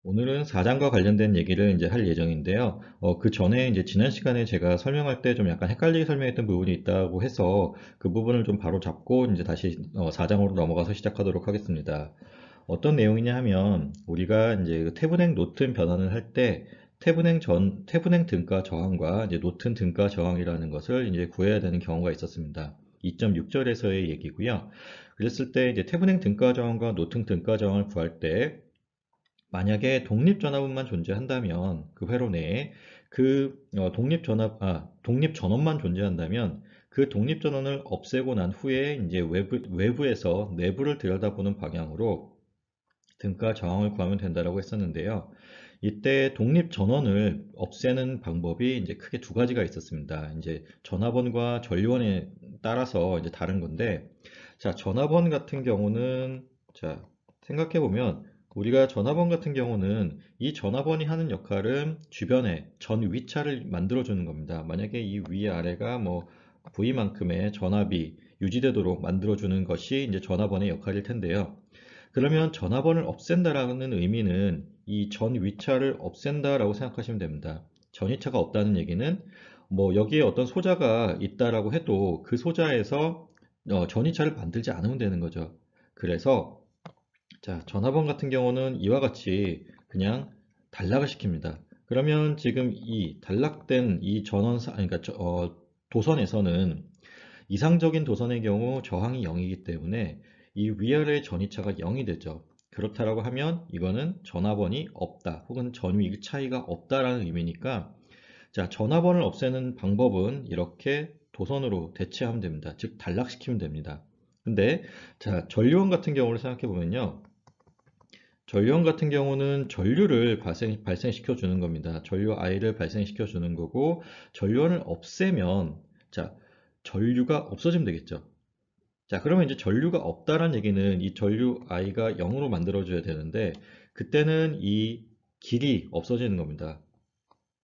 오늘은 사장과 관련된 얘기를 이제 할 예정인데요. 그 전에 이제 지난 시간에 제가 설명할 때 좀 약간 헷갈리게 설명했던 부분이 있다고 해서 그 부분을 좀 바로 잡고 이제 다시 사장으로 넘어가서 시작하도록 하겠습니다. 어떤 내용이냐 하면 우리가 이제 그 태분행 노튼 변환을 할 때 태분행 등가 저항과 이제 노튼 등가 저항이라는 것을 이제 구해야 되는 경우가 있었습니다. 2.6절에서의 얘기고요. 그랬을 때 이제 태분행 등가 저항과 노튼 등가 저항을 구할 때 만약에 독립전압은만 존재한다면 그 회로 내에 독립전원만 존재한다면 그 독립전원을 없애고 난 후에 이제 외부에서 내부를 들여다보는 방향으로 등가 저항을 구하면 된다라고 했었는데요. 이때 독립전원을 없애는 방법이 이제 크게 두 가지가 있었습니다. 이제 전압원과 전류원에 따라서 이제 다른 건데, 자, 전압원 같은 경우는, 자, 생각해 보면 우리가 전압원 같은 경우는 이 전압원이 하는 역할은 주변에 전 위차를 만들어 주는 겁니다. 만약에 이 위아래가 뭐 V만큼의 전압이 유지되도록 만들어 주는 것이 이제 전압원의 역할일 텐데요. 그러면 전압원을 없앤다라는 의미는 이 전 위차를 없앤다라고 생각하시면 됩니다. 전위차가 없다는 얘기는 뭐 여기에 어떤 소자가 있다라고 해도 그 소자에서 전위차를 만들지 않으면 되는 거죠. 그래서 자, 전화번 같은 경우는 이와 같이 그냥 단락을 시킵니다. 그러면 지금 이 단락된 이 그러니까 도선에서는 이상적인 도선의 경우 저항이 0이기 때문에 이 위아래 전위차가 0이 되죠. 그렇다라고 하면 이거는 전화번이 없다 혹은 전위 차이가 없다라는 의미니까 자, 전화번을 없애는 방법은 이렇게 도선으로 대체하면 됩니다. 즉 단락시키면 됩니다. 근데 자, 전류원 같은 경우를 생각해 보면요. 전류원 같은 경우는 전류를 발생시켜 주는 겁니다. 전류 I를 발생시켜 주는 거고, 전류원을 없애면, 자, 전류가 없어지면 되겠죠. 자, 그러면 이제 전류가 없다란 얘기는 이 전류 I가 0으로 만들어줘야 되는데, 그때는 이 길이 없어지는 겁니다.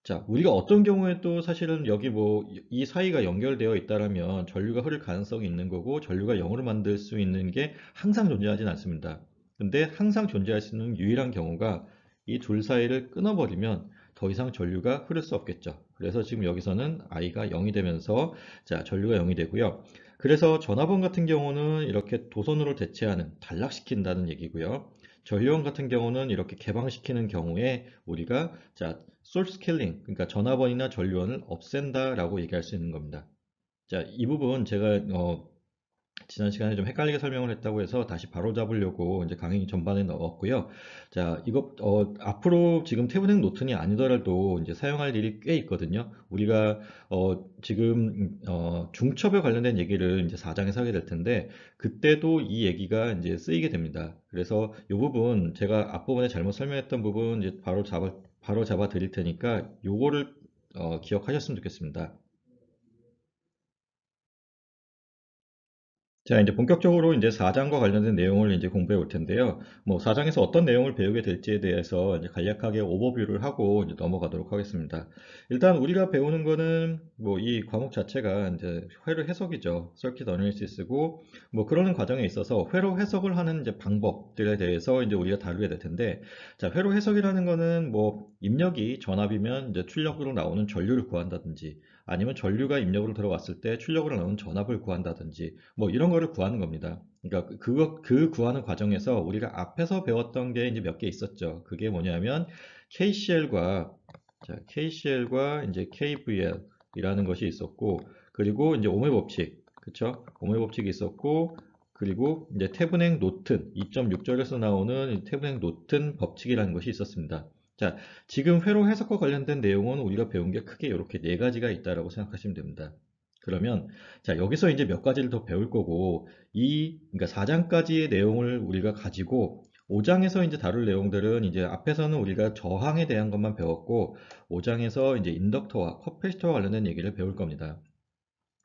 자, 우리가 어떤 경우에 또 사실은 여기 뭐 이 사이가 연결되어 있다라면 전류가 흐를 가능성이 있는 거고 전류가 0으로 만들 수 있는 게 항상 존재하진 않습니다. 근데 항상 존재할 수 있는 유일한 경우가 이 둘 사이를 끊어버리면 더 이상 전류가 흐를 수 없겠죠. 그래서 지금 여기서는 I가 0이 되면서 자, 전류가 0이 되고요. 그래서 전화번 같은 경우는 이렇게 도선으로 대체하는 단락시킨다는 얘기고요. 전류원 같은 경우는 이렇게 개방시키는 경우에 우리가 자, 소스 킬링, 그러니까 전화번이나 전류원을 없앤다라고 얘기할 수 있는 겁니다. 자, 이 부분 제가 지난 시간에 좀 헷갈리게 설명을 했다고 해서 다시 바로 잡으려고 이제 강의 전반에 넣었고요. 자, 이거 앞으로 지금 태블릿 노트이 아니더라도 이제 사용할 일이 꽤 있거든요. 우리가 지금 중첩에 관련된 얘기를 이제 4장에서 하게 될 텐데 그때도 이 얘기가 이제 쓰이게 됩니다. 그래서 이 부분 제가 앞부분에 잘못 설명했던 부분 이제 바로 잡아 드릴 테니까 요거를 기억하셨으면 좋겠습니다. 자, 이제 본격적으로 이제 4장과 관련된 내용을 이제 공부해 볼 텐데요. 뭐 4장에서 어떤 내용을 배우게 될지에 대해서 이제 간략하게 오버뷰를 하고 이제 넘어가도록 하겠습니다. 일단 우리가 배우는 거는 뭐 이 과목 자체가 이제 회로 해석이죠. 서킷 어널리시스고 뭐 그러는 과정에 있어서 회로 해석을 하는 이제 방법들에 대해서 이제 우리가 다루게 될 텐데 자, 회로 해석이라는 거는 뭐 입력이 전압이면 이제 출력으로 나오는 전류를 구한다든지 아니면 전류가 입력으로 들어왔을 때 출력으로 나오는 전압을 구한다든지 뭐 이런 거를 구하는 겁니다. 그러니까 그 구하는 과정에서 우리가 앞에서 배웠던 게 이제 몇 개 있었죠. 그게 뭐냐면 KCL과 이제 KVL이라는 것이 있었고, 그리고 이제 오음의 법칙, 그쵸? 오음의 법칙이 있었고, 그리고 이제 태분행 노튼, 2.6절에서 나오는 태분행 노튼 법칙이라는 것이 있었습니다. 자, 지금 회로 해석과 관련된 내용은 우리가 배운 게 크게 이렇게 네 가지가 있다라고 생각하시면 됩니다. 그러면 자, 여기서 이제 몇 가지를 더 배울 거고, 그러니까 4장까지의 내용을 우리가 가지고, 5장에서 이제 다룰 내용들은 이제 앞에서는 우리가 저항에 대한 것만 배웠고, 5장에서 이제 인덕터와 커패시터와 관련된 얘기를 배울 겁니다.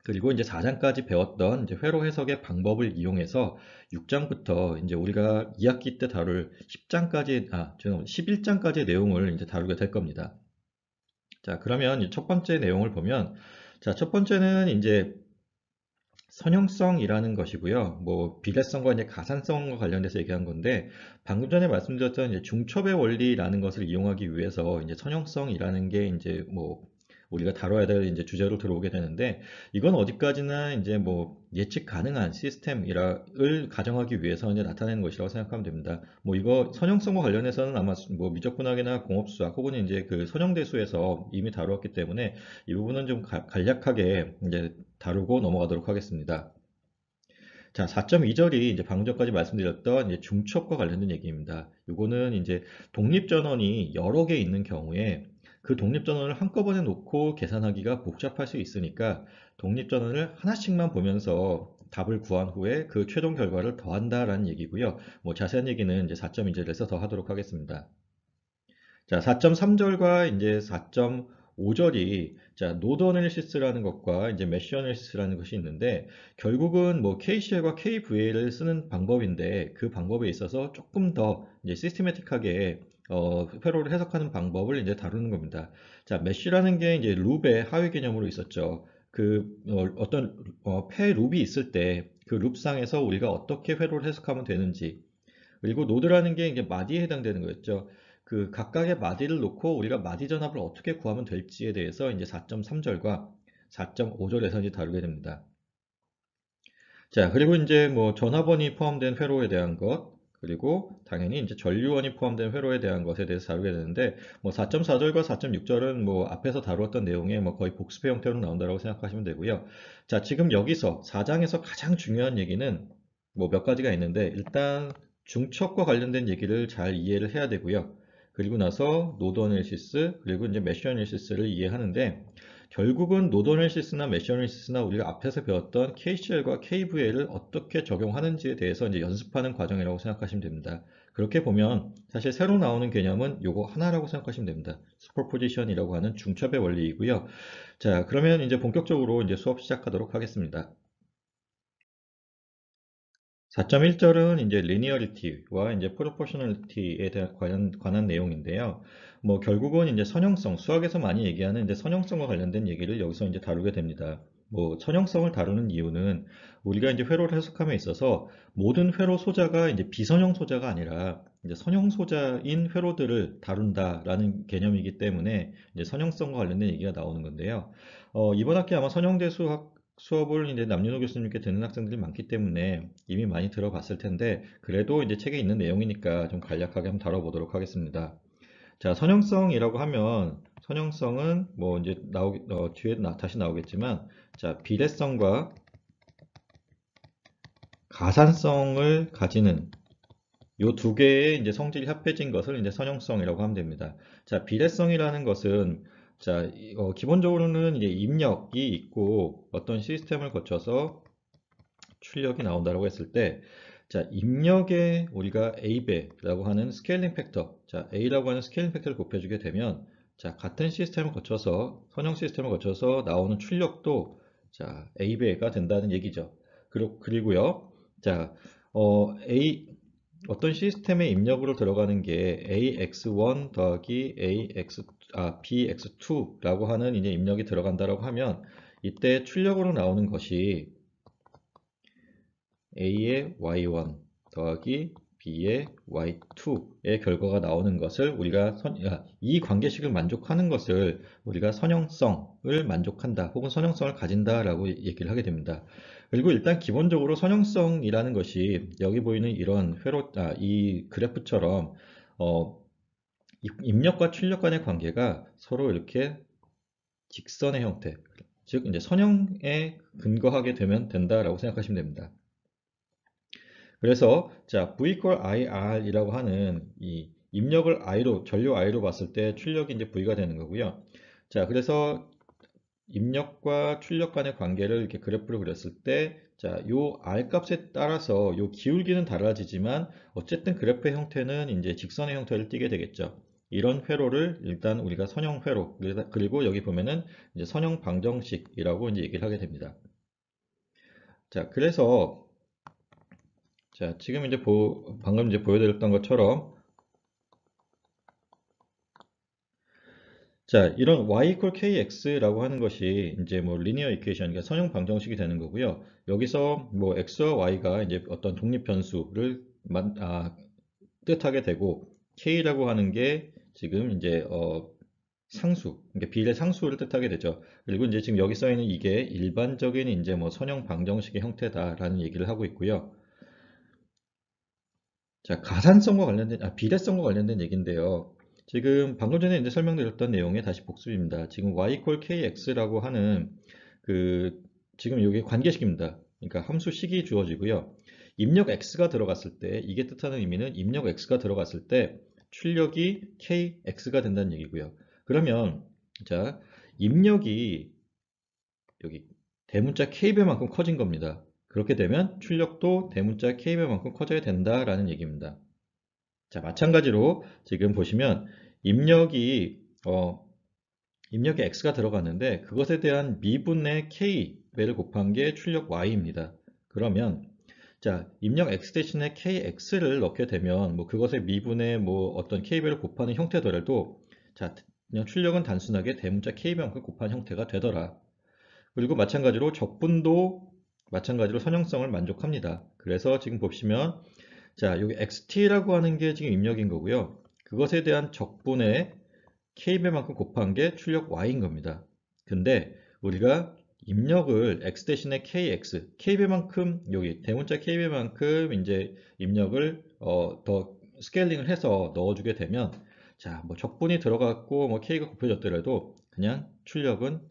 그리고 이제 4장까지 배웠던 이제 회로 해석의 방법을 이용해서 6장부터 이제 우리가 2학기 때 다룰 11장까지의 내용을 이제 다루게 될 겁니다. 자, 그러면 첫 번째 내용을 보면, 자, 첫 번째는 이제 선형성이라는 것이고요. 뭐 비례성과 이제 가산성과 관련돼서 얘기한 건데 방금 전에 말씀드렸던 이제 중첩의 원리라는 것을 이용하기 위해서 이제 선형성이라는 게 이제 뭐 우리가 다뤄야 될 이제 주제로 들어오게 되는데 이건 어디까지나 이제 뭐 예측 가능한 시스템이라를 가정하기 위해서 이제 나타내는 것이라고 생각하면 됩니다. 뭐 이거 선형성과 관련해서는 아마 뭐 미적분학이나 공업수학 혹은 이제 그 선형대수에서 이미 다루었기 때문에 이 부분은 좀 간략하게 이제 다루고 넘어가도록 하겠습니다. 자, 4.2절이 이제 방금 전까지 말씀드렸던 이제 중첩과 관련된 얘기입니다. 이거는 이제 독립전원이 여러 개 있는 경우에 그 독립전원을 한꺼번에 놓고 계산하기가 복잡할 수 있으니까 독립전원을 하나씩만 보면서 답을 구한 후에 그 최종 결과를 더한다라는 얘기고요. 뭐 자세한 얘기는 이제 4.2절에서 더 하도록 하겠습니다. 자, 4.3절과 이제 4.5절이 자, 노드 어널리시스라는 것과 이제 메쉬 어널리시스라는 것이 있는데 결국은 뭐 KCL과 KVL을 쓰는 방법인데 그 방법에 있어서 조금 더 이제 시스테매틱하게 회로를 해석하는 방법을 이제 다루는 겁니다. 자, 메쉬라는 게 이제 룹의 하위 개념으로 있었죠. 그 어떤 패 룹이 있을 때 그 룹상에서 우리가 어떻게 회로를 해석하면 되는지 그리고 노드라는 게 이게 마디에 해당되는 거였죠. 그 각각의 마디를 놓고 우리가 마디 전압을 어떻게 구하면 될지에 대해서 이제 4.3절과 4.5절에서 이제 다루게 됩니다. 자, 그리고 이제 뭐 전화번이 포함된 회로에 대한 것, 그리고 당연히 이제 전류원이 포함된 회로에 대한 것에 대해서 다루게 되는데, 뭐 4.4절과 4.6절은 뭐 앞에서 다루었던 내용의 뭐 거의 복습의 형태로 나온다고 생각하시면 되고요. 자, 지금 여기서 4장에서 가장 중요한 얘기는 뭐 몇 가지가 있는데, 일단 중첩과 관련된 얘기를 잘 이해를 해야 되고요. 그리고 나서 노드 어널리시스, 그리고 이제 메쉬 어널리시스를 이해하는데, 결국은 노드 어널리시스나 메쉬 어널리시스나 우리가 앞에서 배웠던 KCL과 KVL을 어떻게 적용하는지에 대해서 이제 연습하는 과정이라고 생각하시면 됩니다. 그렇게 보면 사실 새로 나오는 개념은 요거 하나라고 생각하시면 됩니다. 슈퍼포지션이라고 하는 중첩의 원리이고요. 자, 그러면 이제 본격적으로 이제 수업 시작하도록 하겠습니다. 4.1절은 이제 리니어리티와 이제 프로포셔널리티에 대한 관한 내용인데요. 뭐 결국은 이제 선형성, 수학에서 많이 얘기하는 이제 선형성과 관련된 얘기를 여기서 이제 다루게 됩니다. 뭐 선형성을 다루는 이유는 우리가 이제 회로를 해석함에 있어서 모든 회로 소자가 이제 비선형 소자가 아니라 이제 선형 소자인 회로들을 다룬다라는 개념이기 때문에 이제 선형성과 관련된 얘기가 나오는 건데요. 이번 학기 아마 선형대수 수업을 이제 남윤호 교수님께 듣는 학생들이 많기 때문에 이미 많이 들어봤을 텐데 그래도 이제 책에 있는 내용이니까 좀 간략하게 한번 다뤄보도록 하겠습니다. 자, 선형성이라고 하면 선형성은 뭐 이제 뒤에 다시 나오겠지만 자, 비례성과 가산성을 가지는 요 두 개의 이제 성질이 합해진 것을 이제 선형성이라고 하면 됩니다. 자, 비례성이라는 것은 자, 기본적으로는 이제 입력이 있고 어떤 시스템을 거쳐서 출력이 나온다고 했을 때, 자, 입력에 우리가 A배라고 하는 스케일링 팩터, 자, A라고 하는 스케일링 팩터를 곱해주게 되면, 자, 같은 시스템을 거쳐서, 선형 시스템을 거쳐서 나오는 출력도, 자, A배가 된다는 얘기죠. 그리고요, 자, 어떤 시스템의 입력으로 들어가는 게 AX1 더하기 BX2라고 하는 이제 입력이 들어간다라고 하면, 이때 출력으로 나오는 것이 A의 Y1 더하기 B의 Y2의 결과가 나오는 것을 우리가 이 관계식을 만족하는 것을 우리가 선형성을 만족한다 혹은 선형성을 가진다 라고 얘기를 하게 됩니다. 그리고 일단 기본적으로 선형성이라는 것이 여기 보이는 이런 이 그래프처럼 입력과 출력 간의 관계가 서로 이렇게 직선의 형태, 즉 이제 선형에 근거하게 되면 된다라고 생각하시면 됩니다. 그래서 자 V q IR이라고 하는 이 입력을 I로 전류 I로 봤을 때 출력이 이제 V가 되는 거고요. 자 그래서 입력과 출력 간의 관계를 이렇게 그래프로 그렸을 때 자, 요 R 값에 따라서 요 기울기는 달라지지만 어쨌든 그래프의 형태는 이제 직선의 형태를 띠게 되겠죠. 이런 회로를 일단 우리가 선형 회로 그리고 여기 보면은 이제 선형 방정식이라고 이제 얘기를 하게 됩니다. 자, 그래서 자, 지금 이제 방금 이제 보여드렸던 것처럼 자, 이런 y equal kx라고 하는 것이 이제 뭐 리니어 이퀘이션, 그러니까 선형 방정식이 되는 거고요. 여기서 뭐 x와 y가 이제 어떤 독립 변수를 뜻하게 되고 k라고 하는 게 지금 이제 상수, 그러니까 비례 상수를 뜻하게 되죠. 그리고 이제 지금 여기 써 있는 이게 일반적인 이제 뭐 선형 방정식의 형태다라는 얘기를 하고 있고요. 자, 가산성과 관련된, 비례성과 관련된 얘기인데요. 지금 방금 전에 이제 설명드렸던 내용의 다시 복습입니다. 지금 y equal kx라고 하는 그, 지금 이게 관계식입니다. 그러니까 함수식이 주어지고요. 입력 x가 들어갔을 때, 이게 뜻하는 의미는 입력 x가 들어갔을 때 출력이 kx가 된다는 얘기고요. 그러면, 자, 입력이 여기 대문자 k배만큼 커진 겁니다. 그렇게 되면 출력도 대문자 k배만큼 커져야 된다라는 얘기입니다. 자, 마찬가지로 지금 보시면 입력이 입력에 x가 들어갔는데 그것에 대한 미분의 k배를 곱한 게 출력 y입니다. 그러면 자, 입력 x 대신에 kx를 넣게 되면 뭐 그것의 미분의 뭐 어떤 k배를 곱하는 형태더라도 자, 그냥 출력은 단순하게 대문자 k배만큼 곱한 형태가 되더라. 그리고 마찬가지로 적분도 마찬가지로 선형성을 만족합니다. 그래서 지금 보시면 자, 여기 xt라고 하는 게 지금 입력인 거고요. 그것에 대한 적분의 k배만큼 곱한 게 출력 y인 겁니다. 근데 우리가 입력을 x 대신에 kx, k배만큼 여기 대문자 k배만큼 이제 입력을 더 스케일링을 해서 넣어주게 되면 자, 뭐 적분이 들어갔고 뭐 k가 곱해졌더라도 그냥 출력은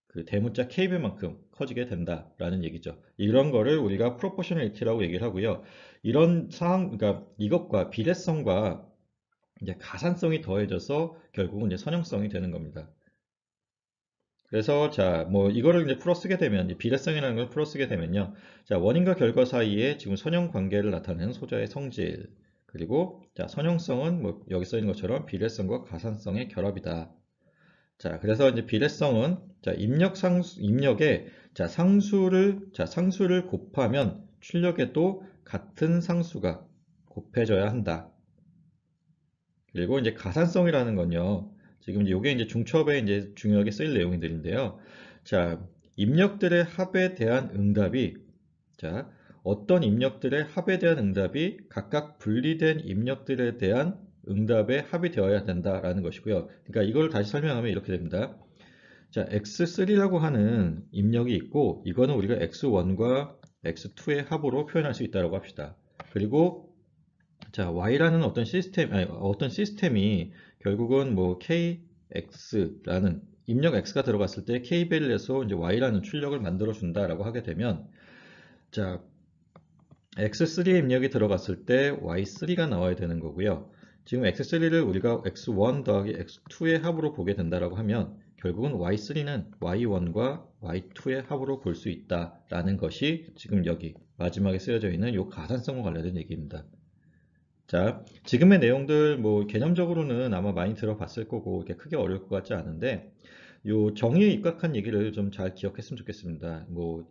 그 대문자 k배만큼 커지게 된다라는 얘기죠. 이런 거를 우리가 proportionality라고 얘기를 하고요. 이런 상황, 그러니까 이것과 비례성과 이제 가산성이 더해져서 결국은 이제 선형성이 되는 겁니다. 그래서 자, 뭐 이거를 이제 풀어쓰게 되면 이 비례성이라는 걸 풀어쓰게 되면요. 자, 원인과 결과 사이에 지금 선형 관계를 나타내는 소자의 성질. 그리고 자, 선형성은 뭐 여기 써 있는 것처럼 비례성과 가산성의 결합이다. 자, 그래서 이제 비례성은 자, 입력에 상수를 곱하면 출력에도 같은 상수가 곱해져야 한다. 그리고 이제 가산성이라는 건요. 지금 이제 요게 이제 중첩에 이제 중요하게 쓰일 내용들인데요. 자, 입력들의 합에 대한 응답이 자, 어떤 입력들의 합에 대한 응답이 각각 분리된 입력들에 대한 응답의 합이 되어야 된다라는 것이고요. 그러니까 이걸 다시 설명하면 이렇게 됩니다. 자, x3라고 하는 입력이 있고 이거는 우리가 x1과 x2의 합으로 표현할 수 있다고 합시다. 그리고 자, y라는 어떤 시스템이 결국은 뭐 kx라는 입력 x가 들어갔을 때 k배를 해서 이제 y라는 출력을 만들어 준다라고 하게 되면 자, x3의 입력이 들어갔을 때 y3가 나와야 되는 거고요. 지금 x3를 우리가 x1 더하기 x2의 합으로 보게 된다라고 하면 결국은 y3는 y1과 y2의 합으로 볼 수 있다라는 것이 지금 여기 마지막에 쓰여져 있는 이 가산성과 관련된 얘기입니다. 자, 지금의 내용들 뭐 개념적으로는 아마 많이 들어봤을 거고 이렇게 크게 어려울 것 같지 않은데 요 정의에 입각한 얘기를 좀 잘 기억했으면 좋겠습니다. 뭐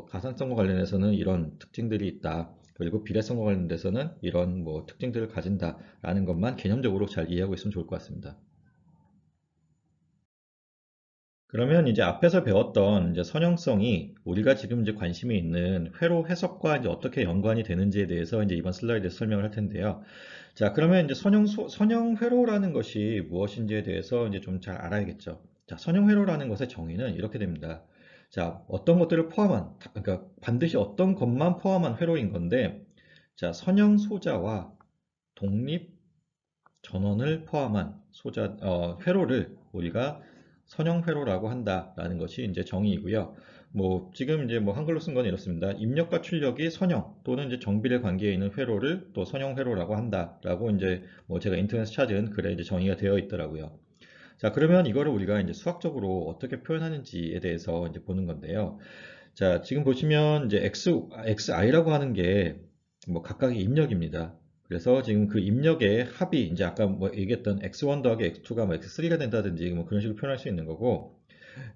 가산성과 관련해서는 이런 특징들이 있다. 그리고 비례성과 관련돼서는 이런 뭐 특징들을 가진다라는 것만 개념적으로 잘 이해하고 있으면 좋을 것 같습니다. 그러면 이제 앞에서 배웠던 이제 선형성이 우리가 지금 이제 관심이 있는 회로 해석과 이제 어떻게 연관이 되는지에 대해서 이제 이번 슬라이드에서 설명을 할 텐데요. 자, 그러면 이제 선형 회로라는 것이 무엇인지에 대해서 이제 좀 잘 알아야겠죠. 자, 선형 회로라는 것의 정의는 이렇게 됩니다. 자, 어떤 것들을 그러니까 반드시 어떤 것만 포함한 회로인 건데, 자, 선형 소자와 독립 전원을 포함한 회로를 우리가 선형 회로라고 한다라는 것이 이제 정의이고요. 뭐 지금 이제 뭐 한글로 쓴 건 이렇습니다. 입력과 출력이 선형 또는 이제 정비례 관계에 있는 회로를 또 선형 회로라고 한다라고 이제 뭐 제가 인터넷에 찾은 글에 이제 정의가 되어 있더라고요. 자, 그러면 이거를 우리가 이제 수학적으로 어떻게 표현하는지에 대해서 이제 보는 건데요. 자, 지금 보시면 이제 xi라고 하는 게 뭐 각각의 입력입니다. 그래서 지금 그 입력의 합이 이제 아까 뭐 얘기했던 x1 더하기 x2가 뭐 x3가 된다든지 뭐 그런 식으로 표현할 수 있는 거고.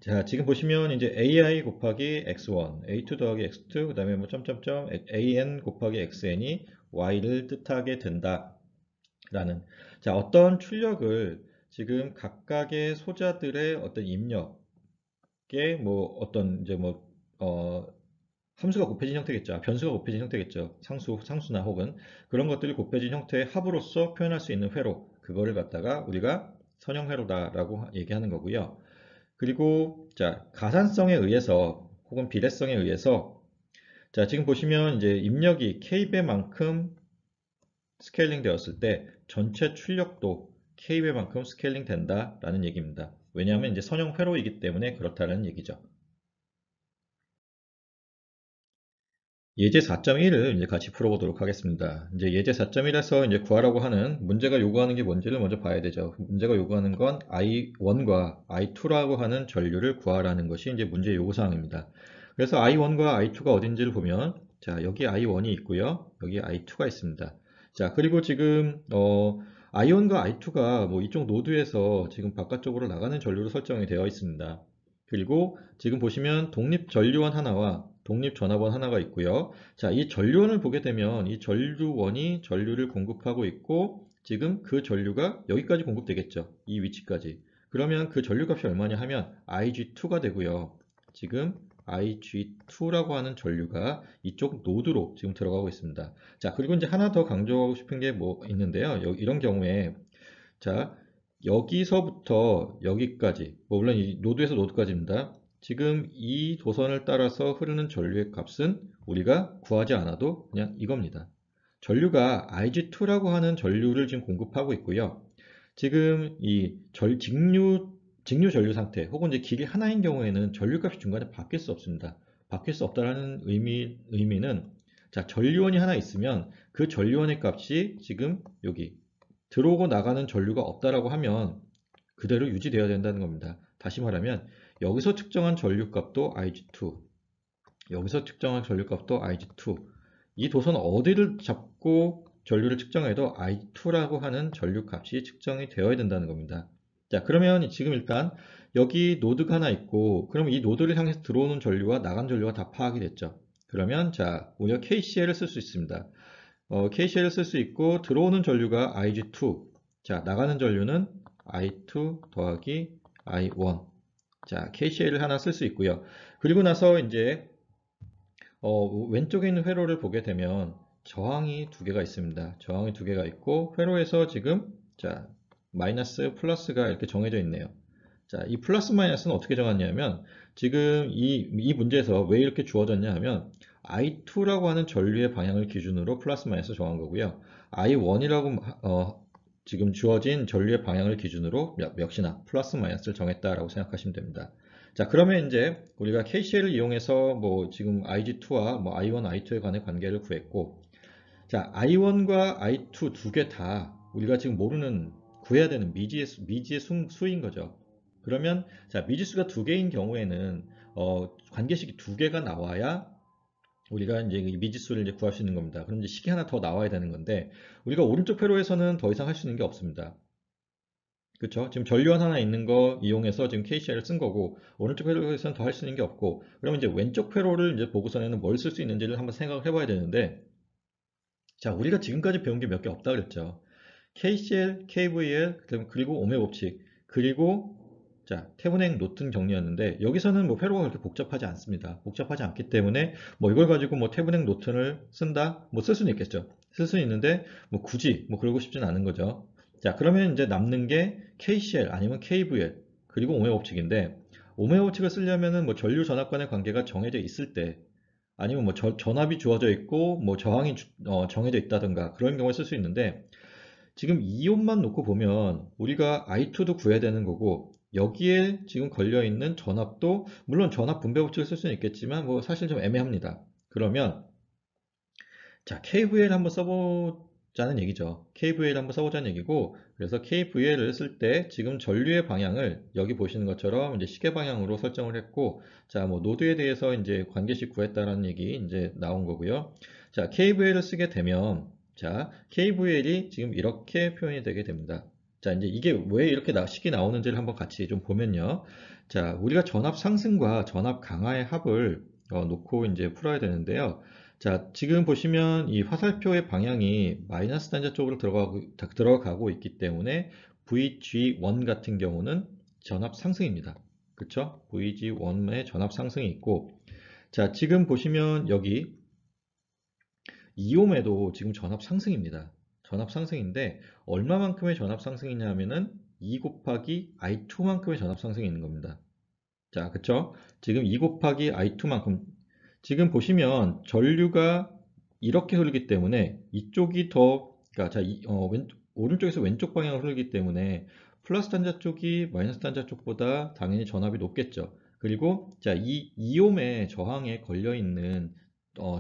자, 지금 보시면 이제 ai 곱하기 x1, a2 더하기 x2, 그다음에 뭐 점점점 an 곱하기 xn이 y를 뜻하게 된다라는 자, 어떤 출력을 지금 각각의 소자들의 어떤 입력에 뭐 어떤 이제 뭐 함수가 곱해진 형태겠죠. 변수가 곱해진 형태겠죠. 상수나 혹은 그런 것들이 곱해진 형태의 합으로서 표현할 수 있는 회로, 그거를 갖다가 우리가 선형회로다라고 얘기하는 거고요. 그리고 자, 가산성에 의해서 혹은 비례성에 의해서 자, 지금 보시면 이제 입력이 k배만큼 스케일링 되었을 때 전체 출력도 k배만큼 스케일링 된다라는 얘기입니다. 왜냐하면 이제 선형 회로이기 때문에 그렇다는 얘기죠. 예제 4.1을 이제 같이 풀어보도록 하겠습니다. 이제 예제 4.1에서 이제 구하라고 하는 문제가 요구하는 게 뭔지를 먼저 봐야 되죠. 문제가 요구하는 건 I1과 I2라고 하는 전류를 구하라는 것이 이제 문제 요구 사항입니다. 그래서 I1과 I2가 어딘지를 보면 자, 여기 I1이 있고요. 여기 I2가 있습니다. 자, 그리고 지금 I1과 I2가 뭐 이쪽 노드에서 지금 바깥쪽으로 나가는 전류로 설정이 되어 있습니다. 그리고 지금 보시면 독립 전류원 하나와 독립 전압원 하나가 있고요. 자, 이 전류원을 보게 되면 이 전류원이 전류를 공급하고 있고 지금 그 전류가 여기까지 공급되겠죠. 이 위치까지. 그러면 그 전류 값이 얼마냐 하면 IG2가 되고요. 지금 IG2라고 하는 전류가 이쪽 노드로 지금 들어가고 있습니다. 자, 그리고 이제 하나 더 강조하고 싶은 게 뭐 있는데요. 이런 경우에 자, 여기서부터 여기까지, 뭐 물론 이 노드에서 노드까지입니다. 지금 이 도선을 따라서 흐르는 전류의 값은 우리가 구하지 않아도 그냥 이겁니다. 전류가 IG2라고 하는 전류를 지금 공급하고 있고요. 지금 이 직류 전류 상태 혹은 이제 길이 하나인 경우에는 전류값이 중간에 바뀔 수 없습니다. 바뀔 수 없다는 의미는 자, 전류원이 하나 있으면 그 전류원의 값이 지금 여기 들어오고 나가는 전류가 없다라고 하면 그대로 유지되어야 된다는 겁니다. 다시 말하면 여기서 측정한 전류값도 IG2, 여기서 측정한 전류값도 IG2. 이 도선 어디를 잡고 전류를 측정해도 I2라고 하는 전류값이 측정이 되어야 된다는 겁니다. 자, 그러면 지금 일단 여기 노드가 하나 있고, 그럼 이 노드를 향해서 들어오는 전류와 나간 전류가 다 파악이 됐죠. 그러면 자, 우리가 KCL을 쓸 수 있습니다. KCL을 쓸 수 있고 들어오는 전류가 IG2, 자, 나가는 전류는 I2 더하기 I1. 자, KCL을 하나 쓸 수 있고요. 그리고 나서 이제 왼쪽에 있는 회로를 보게 되면 저항이 두 개가 있습니다. 저항이 두 개가 있고 회로에서 지금 자, 마이너스 플러스가 이렇게 정해져 있네요. 자, 이 플러스 마이너스는 어떻게 정했냐면 지금 이 문제에서 왜 이렇게 주어졌냐 하면 I2라고 하는 전류의 방향을 기준으로 플러스 마이너스 정한 거고요. I1이라고 지금 주어진 전류의 방향을 기준으로 역시나 플러스 마이너스를 정했다라고 생각하시면 됩니다. 자, 그러면 이제 우리가 KCL을 이용해서 뭐 지금 IG2와 뭐 I1, I2에 관한 관계를 구했고, 자, I1과 I2 두 개 다 우리가 지금 모르는 구해야 되는 미지의 수인 거죠. 그러면 자, 미지수가 두 개인 경우에는 관계식이 두 개가 나와야 우리가 이제 이 미지수를 이제 구할 수 있는 겁니다. 그럼 이제 식이 하나 더 나와야 되는 건데 우리가 오른쪽 회로에서는 더 이상 할 수 있는 게 없습니다. 그렇죠? 지금 전류원 하나 있는 거 이용해서 지금 KCL을 쓴 거고 오른쪽 회로에서는 더 할 수 있는 게 없고 그러면 이제 왼쪽 회로를 이제 보고서에는 뭘 쓸 수 있는지를 한번 생각을 해봐야 되는데 자, 우리가 지금까지 배운 게 몇 개 없다 그랬죠. KCL, KVL, 그리고 오메 법칙, 그리고 자, 태분행 노튼 정리였는데 여기서는 뭐 회로가 그렇게 복잡하지 않습니다. 복잡하지 않기 때문에 뭐 이걸 가지고 뭐 태분행 노튼을 쓴다? 뭐 쓸 수는 있겠죠. 쓸 수는 있는데 뭐 굳이 뭐 그러고 싶진 않은 거죠. 자, 그러면 이제 남는 게 KCL 아니면 KVL 그리고 오메 법칙인데 오메 법칙을 쓰려면은 뭐 전류 전압 간의 관계가 정해져 있을 때 아니면 뭐 전압이 주어져 있고 뭐 저항이 정해져 있다든가 그런 경우에 쓸 수 있는데 지금 이온만 놓고 보면 우리가 I2도 구해야 되는 거고 여기에 지금 걸려 있는 전압도 물론 전압 분배 법칙을 쓸 수는 있겠지만 뭐 사실 좀 애매합니다. 그러면 자, KVL 한번 써보자는 얘기죠. KVL 한번 써보자는 얘기고, 그래서 KVL을 쓸 때 지금 전류의 방향을 여기 보시는 것처럼 이제 시계 방향으로 설정을 했고, 자, 뭐 노드에 대해서 이제 관계식 구했다라는 얘기 이제 나온 거고요. 자, KVL을 쓰게 되면, 자, KVL이 지금 이렇게 표현이 되게 됩니다. 자, 이제 이게 왜 이렇게 식이 나오는지를 한번 같이 좀 보면요. 자, 우리가 전압 상승과 전압 강화의 합을 놓고 이제 풀어야 되는데요. 자, 지금 보시면 이 화살표의 방향이 마이너스 단자 쪽으로 들어가고 있기 때문에 VG1 같은 경우는 전압 상승입니다. 그쵸? VG1의 전압 상승이 있고, 자, 지금 보시면 여기 2옴에도 지금 전압 상승입니다. 전압 상승인데, 얼마만큼의 전압 상승이냐면은 2 곱하기 I2만큼의 전압 상승이 있는 겁니다. 자, 그쵸? 지금 2 곱하기 I2만큼, 지금 보시면 전류가 이렇게 흐르기 때문에 이쪽이 더, 그러니까 자, 오른쪽에서 왼쪽 방향으로 흐르기 때문에 플러스 단자 쪽이 마이너스 단자 쪽보다 당연히 전압이 높겠죠. 그리고 자, 이 2옴의 저항에 걸려 있는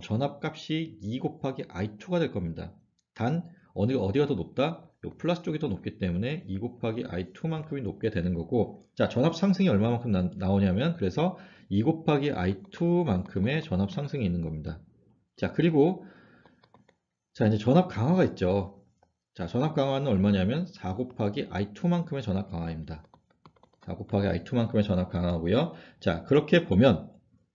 전압 값이 2 곱하기 I2가 될 겁니다. 단 어디가 더 높다? 요 플러스 쪽이 더 높기 때문에 2 곱하기 I2만큼이 높게 되는 거고, 자, 전압 상승이 얼마만큼 나오냐면 그래서 2 곱하기 I2만큼의 전압 상승이 있는 겁니다. 자, 그리고 자, 이제 전압 강화가 있죠. 자, 전압 강화는 얼마냐면 4 곱하기 I2만큼의 전압 강화입니다. 4 곱하기 I2만큼의 전압 강화고요. 자, 그렇게 보면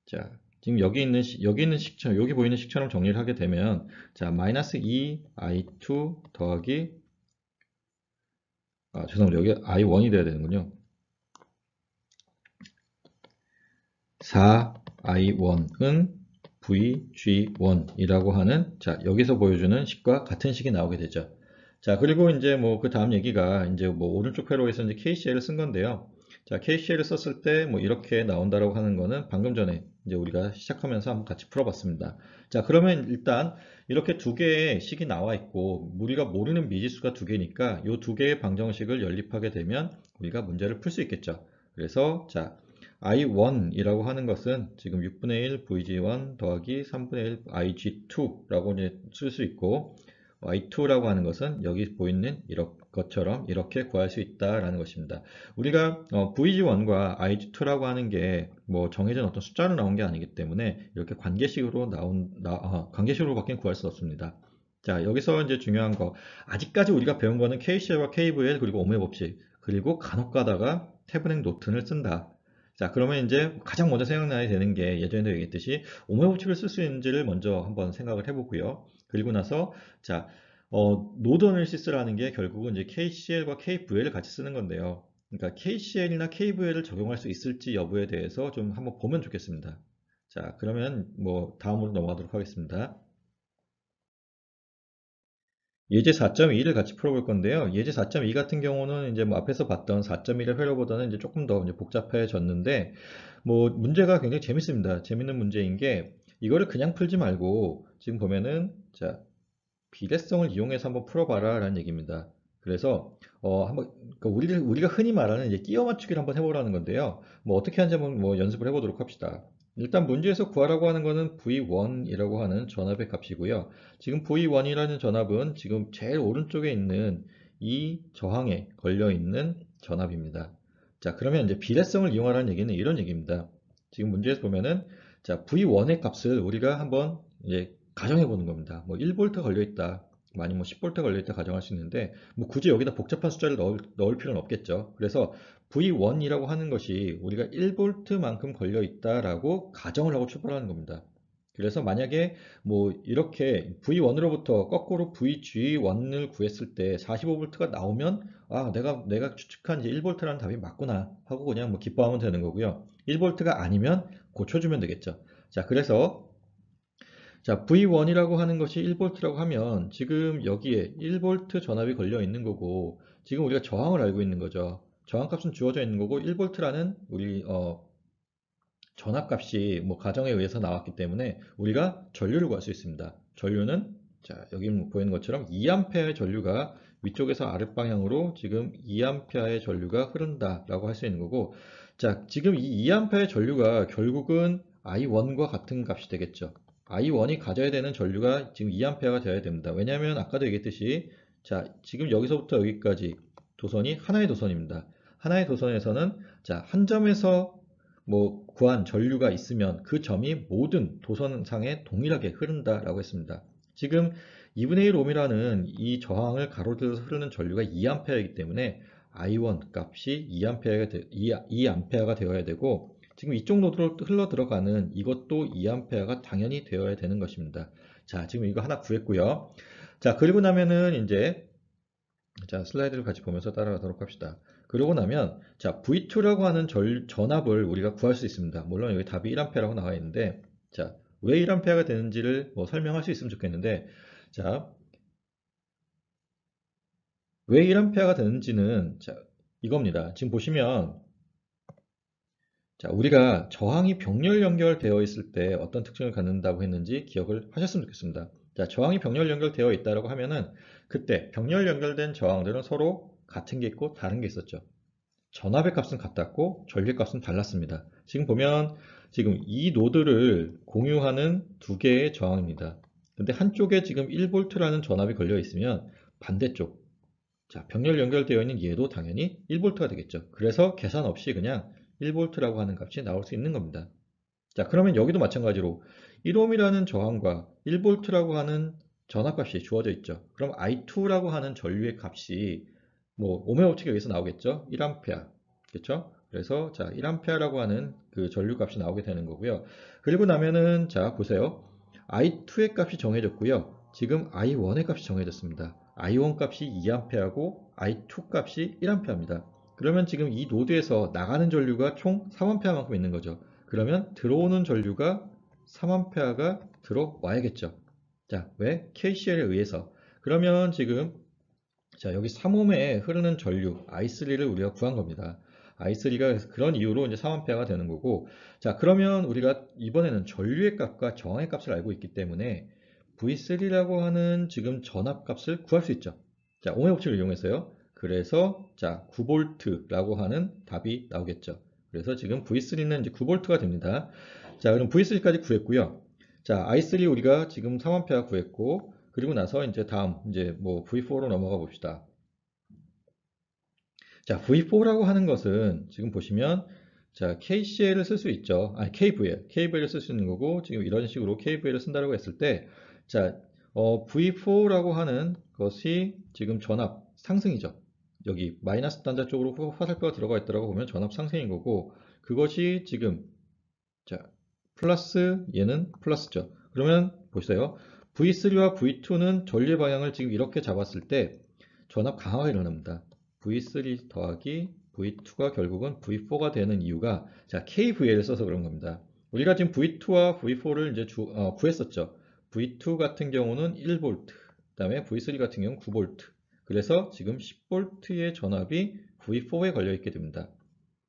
자, 지금 여기 있는 식처럼, 여기 보이는 식처럼 정리를 하게 되면 자, 마이너스 2I2 더하기 죄송합니다. 여기 I1이 돼야 되는군요. 4I1은 VG1이라고 하는, 자, 여기서 보여주는 식과 같은 식이 나오게 되죠. 자, 그리고 이제 뭐 그 다음 얘기가 이제 뭐 오른쪽 회로에서 이제 KCL을 쓴 건데요. 자, KCL을 썼을 때 뭐 이렇게 나온다라고 하는 거는 방금 전에 이제 우리가 시작하면서 한번 같이 풀어봤습니다. 자, 그러면 일단 이렇게 두 개의 식이 나와 있고 우리가 모르는 미지수가 두 개니까 이 두 개의 방정식을 연립하게 되면 우리가 문제를 풀 수 있겠죠. 그래서 자, I1이라고 하는 것은 지금 6분의 1 VG1 더하기 3분의 1 IG2라고 이제 쓸 수 있고, Y2라고 하는 것은 여기 보이는 것처럼 이렇게 구할 수 있다라는 것입니다. 우리가 VG1과 IG2라고 하는 게 뭐 정해진 어떤 숫자로 나온 게 아니기 때문에 이렇게 관계식으로밖에 구할 수 없습니다. 자, 여기서 이제 중요한 거, 아직까지 우리가 배운 거는 KCL과 KVL 그리고 오음의 법칙, 그리고 간혹 가다가 태블릿 노튼을 쓴다. 자, 그러면 이제 가장 먼저 생각나야 되는 게 예전에도 얘기했듯이 오음의 법칙을 쓸 수 있는지를 먼저 한번 생각을 해보고요. 그리고 나서 자, 노드 어널리시스라는 게 결국은 이제 KCL과 KVL을 같이 쓰는 건데요. 그러니까 KCL이나 KVL을 적용할 수 있을지 여부에 대해서 좀 한번 보면 좋겠습니다. 자, 그러면 뭐 다음으로 넘어가도록 하겠습니다. 예제 4.2를 같이 풀어볼 건데요. 예제 4.2 같은 경우는 이제 뭐 앞에서 봤던 4.1의 회로보다는 이제 조금 더 이제 복잡해졌는데, 뭐 문제가 굉장히 재밌습니다. 재밌는 문제인 게 이거를 그냥 풀지 말고 지금 보면은 자, 비례성을 이용해서 한번 풀어봐라 라는 얘기입니다. 그래서 한번 그러니까 우리가 흔히 말하는 이제 끼워 맞추기를 한번 해보라는 건데요. 뭐 어떻게 하는지 한번 뭐 연습을 해보도록 합시다. 일단 문제에서 구하라고 하는 거는 V1이라고 하는 전압의 값이고요. 지금 V1이라는 전압은 지금 제일 오른쪽에 있는 이 저항에 걸려 있는 전압입니다. 자, 그러면 이제 비례성을 이용하라는 얘기는 이런 얘기입니다. 지금 문제에서 보면은 자, V1의 값을 우리가 한번 이제 가정해 보는 겁니다. 뭐 1V 걸려 있다. 아니면 뭐 10V 걸려 있다 가정할 수 있는데 뭐 굳이 여기다 복잡한 숫자를 넣을 필요는 없겠죠. 그래서 V1이라고 하는 것이 우리가 1V만큼 걸려 있다라고 가정을 하고 출발하는 겁니다. 그래서 만약에 뭐 이렇게 V1으로부터 거꾸로 VG1을 구했을 때 45V가 나오면 내가 추측한 이제 1V라는 답이 맞구나 하고 그냥 뭐 기뻐하면 되는 거고요. 1V가 아니면 고쳐주면 되겠죠. 자, 그래서 자, V1이라고 하는 것이 1V라고 하면 지금 여기에 1V 전압이 걸려 있는 거고 지금 우리가 저항을 알고 있는 거죠. 저항값은 주어져 있는 거고 1V라는 우리 전압값이 뭐 가정에 의해서 나왔기 때문에 우리가 전류를 구할 수 있습니다. 전류는 자, 여기 보이는 것처럼 2A의 전류가 위쪽에서 아랫방향으로 지금 2A의 전류가 흐른다라고 할 수 있는 거고, 자, 지금 이 2A의 전류가 결국은 I1과 같은 값이 되겠죠. I1이 가져야 되는 전류가 지금 2A가 되어야 됩니다. 왜냐하면 아까도 얘기했듯이 자, 지금 여기서부터 여기까지 도선이 하나의 도선입니다. 하나의 도선에서는 자, 한 점에서 뭐 구한 전류가 있으면 그 점이 모든 도선상에 동일하게 흐른다라고 했습니다. 지금 2분의 1 옴이라는 이 저항을 가로질러서 흐르는 전류가 2A이기 때문에 I1 값이 2A가 되어야 되고 지금 이쪽 노드로 흘러 들어가는 이것도 2A가 당연히 되어야 되는 것입니다. 자, 지금 이거 하나 구했고요. 자, 그리고 나면은 이제 자, 슬라이드를 같이 보면서 따라가도록 합시다. 그러고 나면, 자, V2라고 하는 전압을 우리가 구할 수 있습니다. 물론 여기 답이 1A라고 나와 있는데, 자, 왜 1A가 되는지를 뭐 설명할 수 있으면 좋겠는데, 자, 왜 1A가 되는지는, 자, 이겁니다. 지금 보시면, 자, 우리가 저항이 병렬 연결되어 있을 때 어떤 특징을 갖는다고 했는지 기억을 하셨으면 좋겠습니다. 자, 저항이 병렬 연결되어 있다고 하면은, 그때 병렬 연결된 저항들은 서로 같은 게 있고 다른 게 있었죠. 전압의 값은 같았고 전류의 값은 달랐습니다. 지금 보면 지금 이 노드를 공유하는 두 개의 저항입니다. 근데 한쪽에 지금 1V라는 전압이 걸려 있으면 반대쪽, 자, 병렬 연결되어 있는 얘도 당연히 1V가 되겠죠. 그래서 계산 없이 그냥 1V라고 하는 값이 나올 수 있는 겁니다. 자, 그러면 여기도 마찬가지로 1ohm이라는 저항과 1V라고 하는 전압값이 주어져 있죠. 그럼 I2라고 하는 전류의 값이 뭐 오hm 법칙에 의해서 나오겠죠. 1A. 그렇죠? 그래서 자, 1A라고 하는 그 전류 값이 나오게 되는 거고요. 그리고 나면은 자, 보세요. I2의 값이 정해졌고요. 지금 I1의 값이 정해졌습니다. I1 값이 2A고 I2 값이 1A입니다. 그러면 지금 이 노드에서 나가는 전류가 총 3A만큼 있는 거죠. 그러면 들어오는 전류가 3A가 들어와야겠죠. 자, 왜? KCL에 의해서. 그러면 지금 자, 여기 3ohm에 흐르는 전류 I3를 우리가 구한 겁니다. I3가 그런 이유로 이제 3A가 되는 거고, 자, 그러면 우리가 이번에는 전류의 값과 저항의 값을 알고 있기 때문에 V3라고 하는 지금 전압 값을 구할 수 있죠. 자, 오음의 법칙을 이용해서요. 그래서 자, 9V라고 하는 답이 나오겠죠. 그래서 지금 V3는 이제 9V가 됩니다. 자, 그럼 V3까지 구했고요. 자, I3 우리가 지금 3A 구했고, 그리고 나서 이제 다음 이제 뭐 V4로 넘어가 봅시다. 자, V4라고 하는 것은 지금 보시면 자, KCL을 쓸 수 있죠. 아니, KVL을 쓸 수 있는 거고 지금 이런 식으로 KVL을 쓴다고 했을 때 자, V4라고 하는 것이 지금 전압 상승이죠. 여기 마이너스 단자 쪽으로 화살표가 들어가 있더라고 보면 전압 상승인 거고 그것이 지금 자, 플러스 얘는 플러스죠. 그러면 보세요. V3와 V2는 전류의 방향을 지금 이렇게 잡았을 때 전압 강화가 일어납니다. V3 더하기 V2가 결국은 V4가 되는 이유가 자, KVL을 써서 그런 겁니다. 우리가 지금 V2와 V4를 이제 구했었죠. V2 같은 경우는 1V, 그다음에 V3 같은 경우는 9V. 그래서 지금 10V의 전압이 V4에 걸려 있게 됩니다.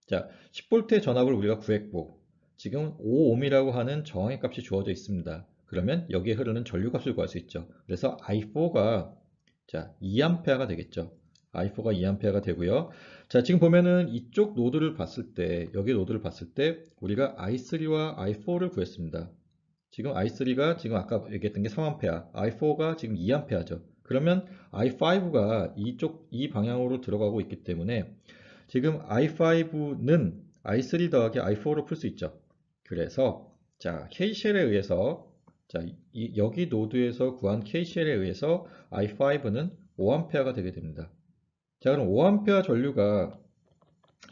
자, 10V의 전압을 우리가 구했고 지금 5ohm이라고 하는 저항의 값이 주어져 있습니다. 그러면 여기에 흐르는 전류 값을 구할 수 있죠. 그래서 I4가 자, 2A가 되겠죠. I4가 2A가 되고요. 자, 지금 보면은 이쪽 노드를 봤을 때, 여기 노드를 봤을 때 우리가 I3와 I4를 구했습니다. 지금 I3가 지금 아까 얘기했던 게 3A, I4가 지금 2A죠. 그러면 I5가 이 방향으로 들어가고 있기 때문에 지금 i5는 i3 더하기 i4로 풀 수 있죠. 그래서 자, KCL에 의해서 자, 여기 노드에서 구한 KCL에 의해서 i5는 5A가 되게 됩니다. 자, 그럼 5A 전류가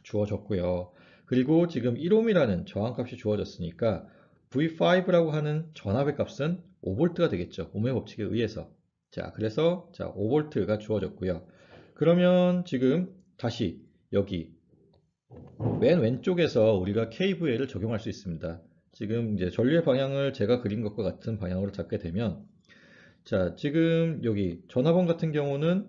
주어졌고요. 그리고 지금 1ohm이라는 저항값이 주어졌으니까 V5라고 하는 전압의 값은 5V가 되겠죠. 오음의 법칙에 의해서. 자, 그래서 자, 5V가 주어졌고요. 그러면 지금 다시 여기 맨 왼쪽에서 우리가 KVL을 적용할 수 있습니다. 지금 이제 전류의 방향을 제가 그린 것과 같은 방향으로 잡게 되면 자, 지금 여기 전압원 같은 경우는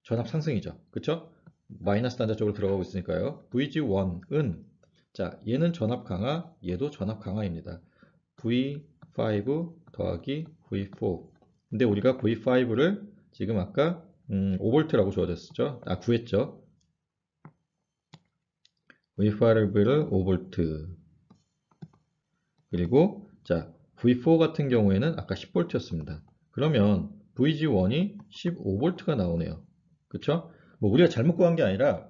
전압 상승이죠. 그쵸? 마이너스 단자 쪽으로 들어가고 있으니까요. VG1은 자, 얘는 전압 강화, 얘도 전압 강화입니다. V5 더하기 V4. 근데 우리가 V5를 지금 아까 5V라고 주어졌죠. 아, 구했죠. V5를 5V. 그리고 자, V4 같은 경우에는 아까 10V였습니다. 그러면 VG1이 15V가 나오네요. 그쵸? 뭐 우리가 잘못 구한 게 아니라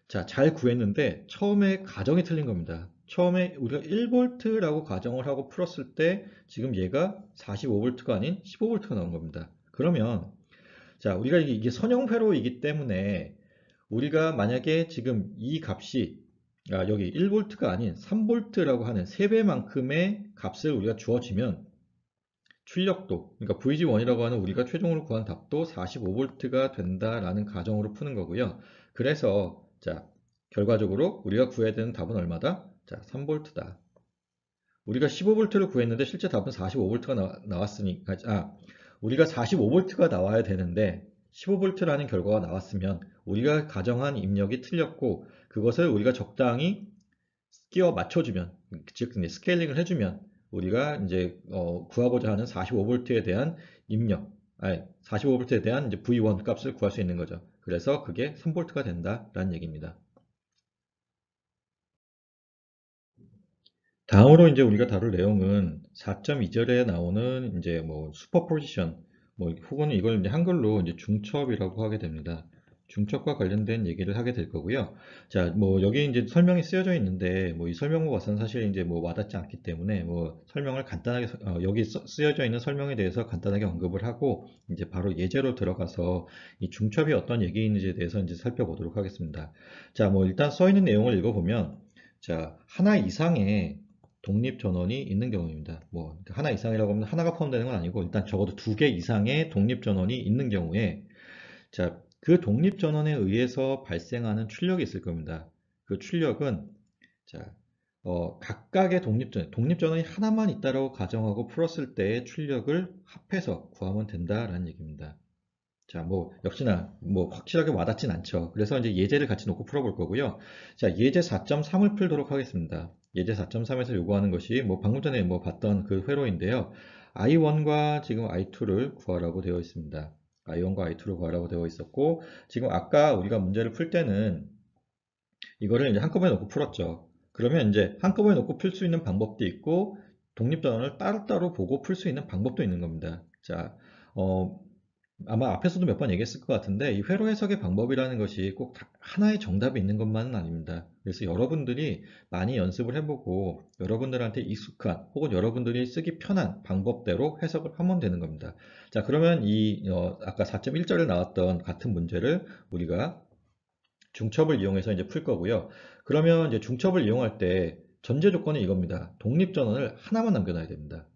자, 잘 구했는데 처음에 가정이 틀린 겁니다. 처음에 우리가 1V라고 가정을 하고 풀었을 때 지금 얘가 45V가 아닌 15V가 나온 겁니다. 그러면 자, 우리가 이게 선형회로이기 때문에 우리가 만약에 지금 이 값이 여기 1V가 아닌 3V라고 하는 3배만큼의 값을 우리가 주어지면 출력도, 그러니까 VG1이라고 하는 우리가 최종으로 구한 답도 45V가 된다라는 가정으로 푸는 거고요. 그래서 자, 결과적으로 우리가 구해야 되는 답은 얼마다? 자, 3V다. 우리가 15V를 구했는데 실제 답은 45V가 나왔으니까, 우리가 45V가 나와야 되는데 15V라는 결과가 나왔으면 우리가 가정한 입력이 틀렸고 그것을 우리가 적당히 끼워 맞춰주면, 즉 이제 스케일링을 해주면 우리가 이제 구하고자 하는 45V에 대한 입력, 45V에 대한 이제 V1 값을 구할 수 있는 거죠. 그래서 그게 3V가 된다라는 얘기입니다. 다음으로 이제 우리가 다룰 내용은 4.2절에 나오는 이제 뭐 슈퍼포지션, 뭐 혹은 이걸 이제 한글로 이제 중첩이라고 하게 됩니다. 중첩과 관련된 얘기를 하게 될 거고요. 자, 뭐 여기 이제 설명이 쓰여져 있는데 뭐 이 설명만 봐서는 사실 이제 뭐 와닿지 않기 때문에 뭐 설명을 간단하게 여기 쓰여져 있는 설명에 대해서 간단하게 언급을 하고 이제 바로 예제로 들어가서 이 중첩이 어떤 얘기인지에 대해서 이제 살펴보도록 하겠습니다. 자, 뭐 일단 써 있는 내용을 읽어보면 자, 하나 이상의 독립 전원이 있는 경우입니다. 뭐 그러니까 하나 이상이라고 하면 하나가 포함되는 건 아니고 일단 적어도 두 개 이상의 독립 전원이 있는 경우에 자, 그 독립 전원에 의해서 발생하는 출력이 있을 겁니다. 그 출력은 자, 각각의 독립 전원이 하나만 있다고 가정하고 풀었을 때의 출력을 합해서 구하면 된다라는 얘기입니다. 자, 뭐 역시나 뭐 확실하게 와닿진 않죠. 그래서 이제 예제를 같이 놓고 풀어볼 거고요. 자, 예제 4.3을 풀도록 하겠습니다. 예제 4.3에서 요구하는 것이 뭐 방금 전에 뭐 봤던 그 회로인데요. I1과 지금 I2를 구하라고 되어 있습니다. I1과 I2를 구하라고 되어 있었고, 지금 아까 우리가 문제를 풀 때는 이거를 이제 한꺼번에 놓고 풀었죠. 그러면 이제 한꺼번에 놓고 풀 수 있는 방법도 있고, 독립전원을 따로따로 보고 풀 수 있는 방법도 있는 겁니다. 자, 어, 아마 앞에서도 몇 번 얘기했을 것 같은데 이 회로 해석의 방법이라는 것이 꼭 하나의 정답이 있는 것만은 아닙니다. 그래서 여러분들이 많이 연습을 해보고 여러분들한테 익숙한 혹은 여러분들이 쓰기 편한 방법대로 해석을 하면 되는 겁니다. 자, 그러면 이 아까 4.1절에 나왔던 같은 문제를 우리가 중첩을 이용해서 이제 풀 거고요. 그러면 이제 중첩을 이용할 때 전제 조건이 이겁니다. 독립전원을 하나만 남겨놔야 됩니다.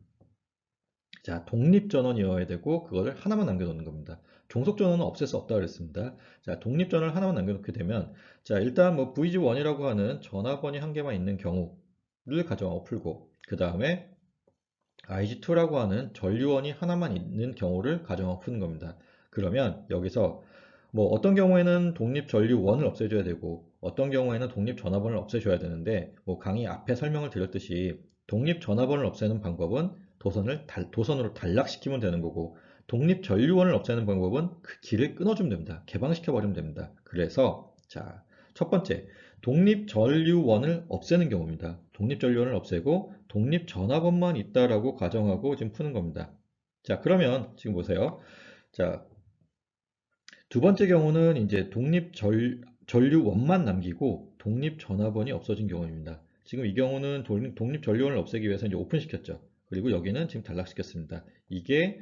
자, 독립전원이어야 되고 그거를 하나만 남겨놓는 겁니다. 종속전원은 없앨 수 없다 그랬습니다. 자, 독립전원을 하나만 남겨놓게 되면 자, 일단 뭐 VG1이라고 하는 전화번이 한 개만 있는 경우를 가정하고 풀고 그 다음에 IG2라고 하는 전류원이 하나만 있는 경우를 가정하고 푸는 겁니다. 그러면 여기서 뭐 어떤 경우에는 독립 전류원을 없애줘야 되고 어떤 경우에는 독립 전화번을 없애줘야 되는데 뭐 강의 앞에 설명을 드렸듯이 독립 전화번을 없애는 방법은 도선으로 단락시키면 되는 거고 독립 전류원을 없애는 방법은 그 길을 끊어주면 됩니다. 개방시켜 버리면 됩니다. 그래서 자, 첫 번째 독립 전류원을 없애는 경우입니다. 독립 전류원을 없애고 독립 전화번만 있다라고 가정하고 지금 푸는 겁니다. 자, 그러면 지금 보세요. 자, 두 번째 경우는 이제 전류원만 남기고 독립 전화번이 없어진 경우입니다. 지금 이 경우는 독립 전류원을 없애기 위해서 이제 오픈시켰죠. 그리고 여기는 지금 단락시켰습니다. 이게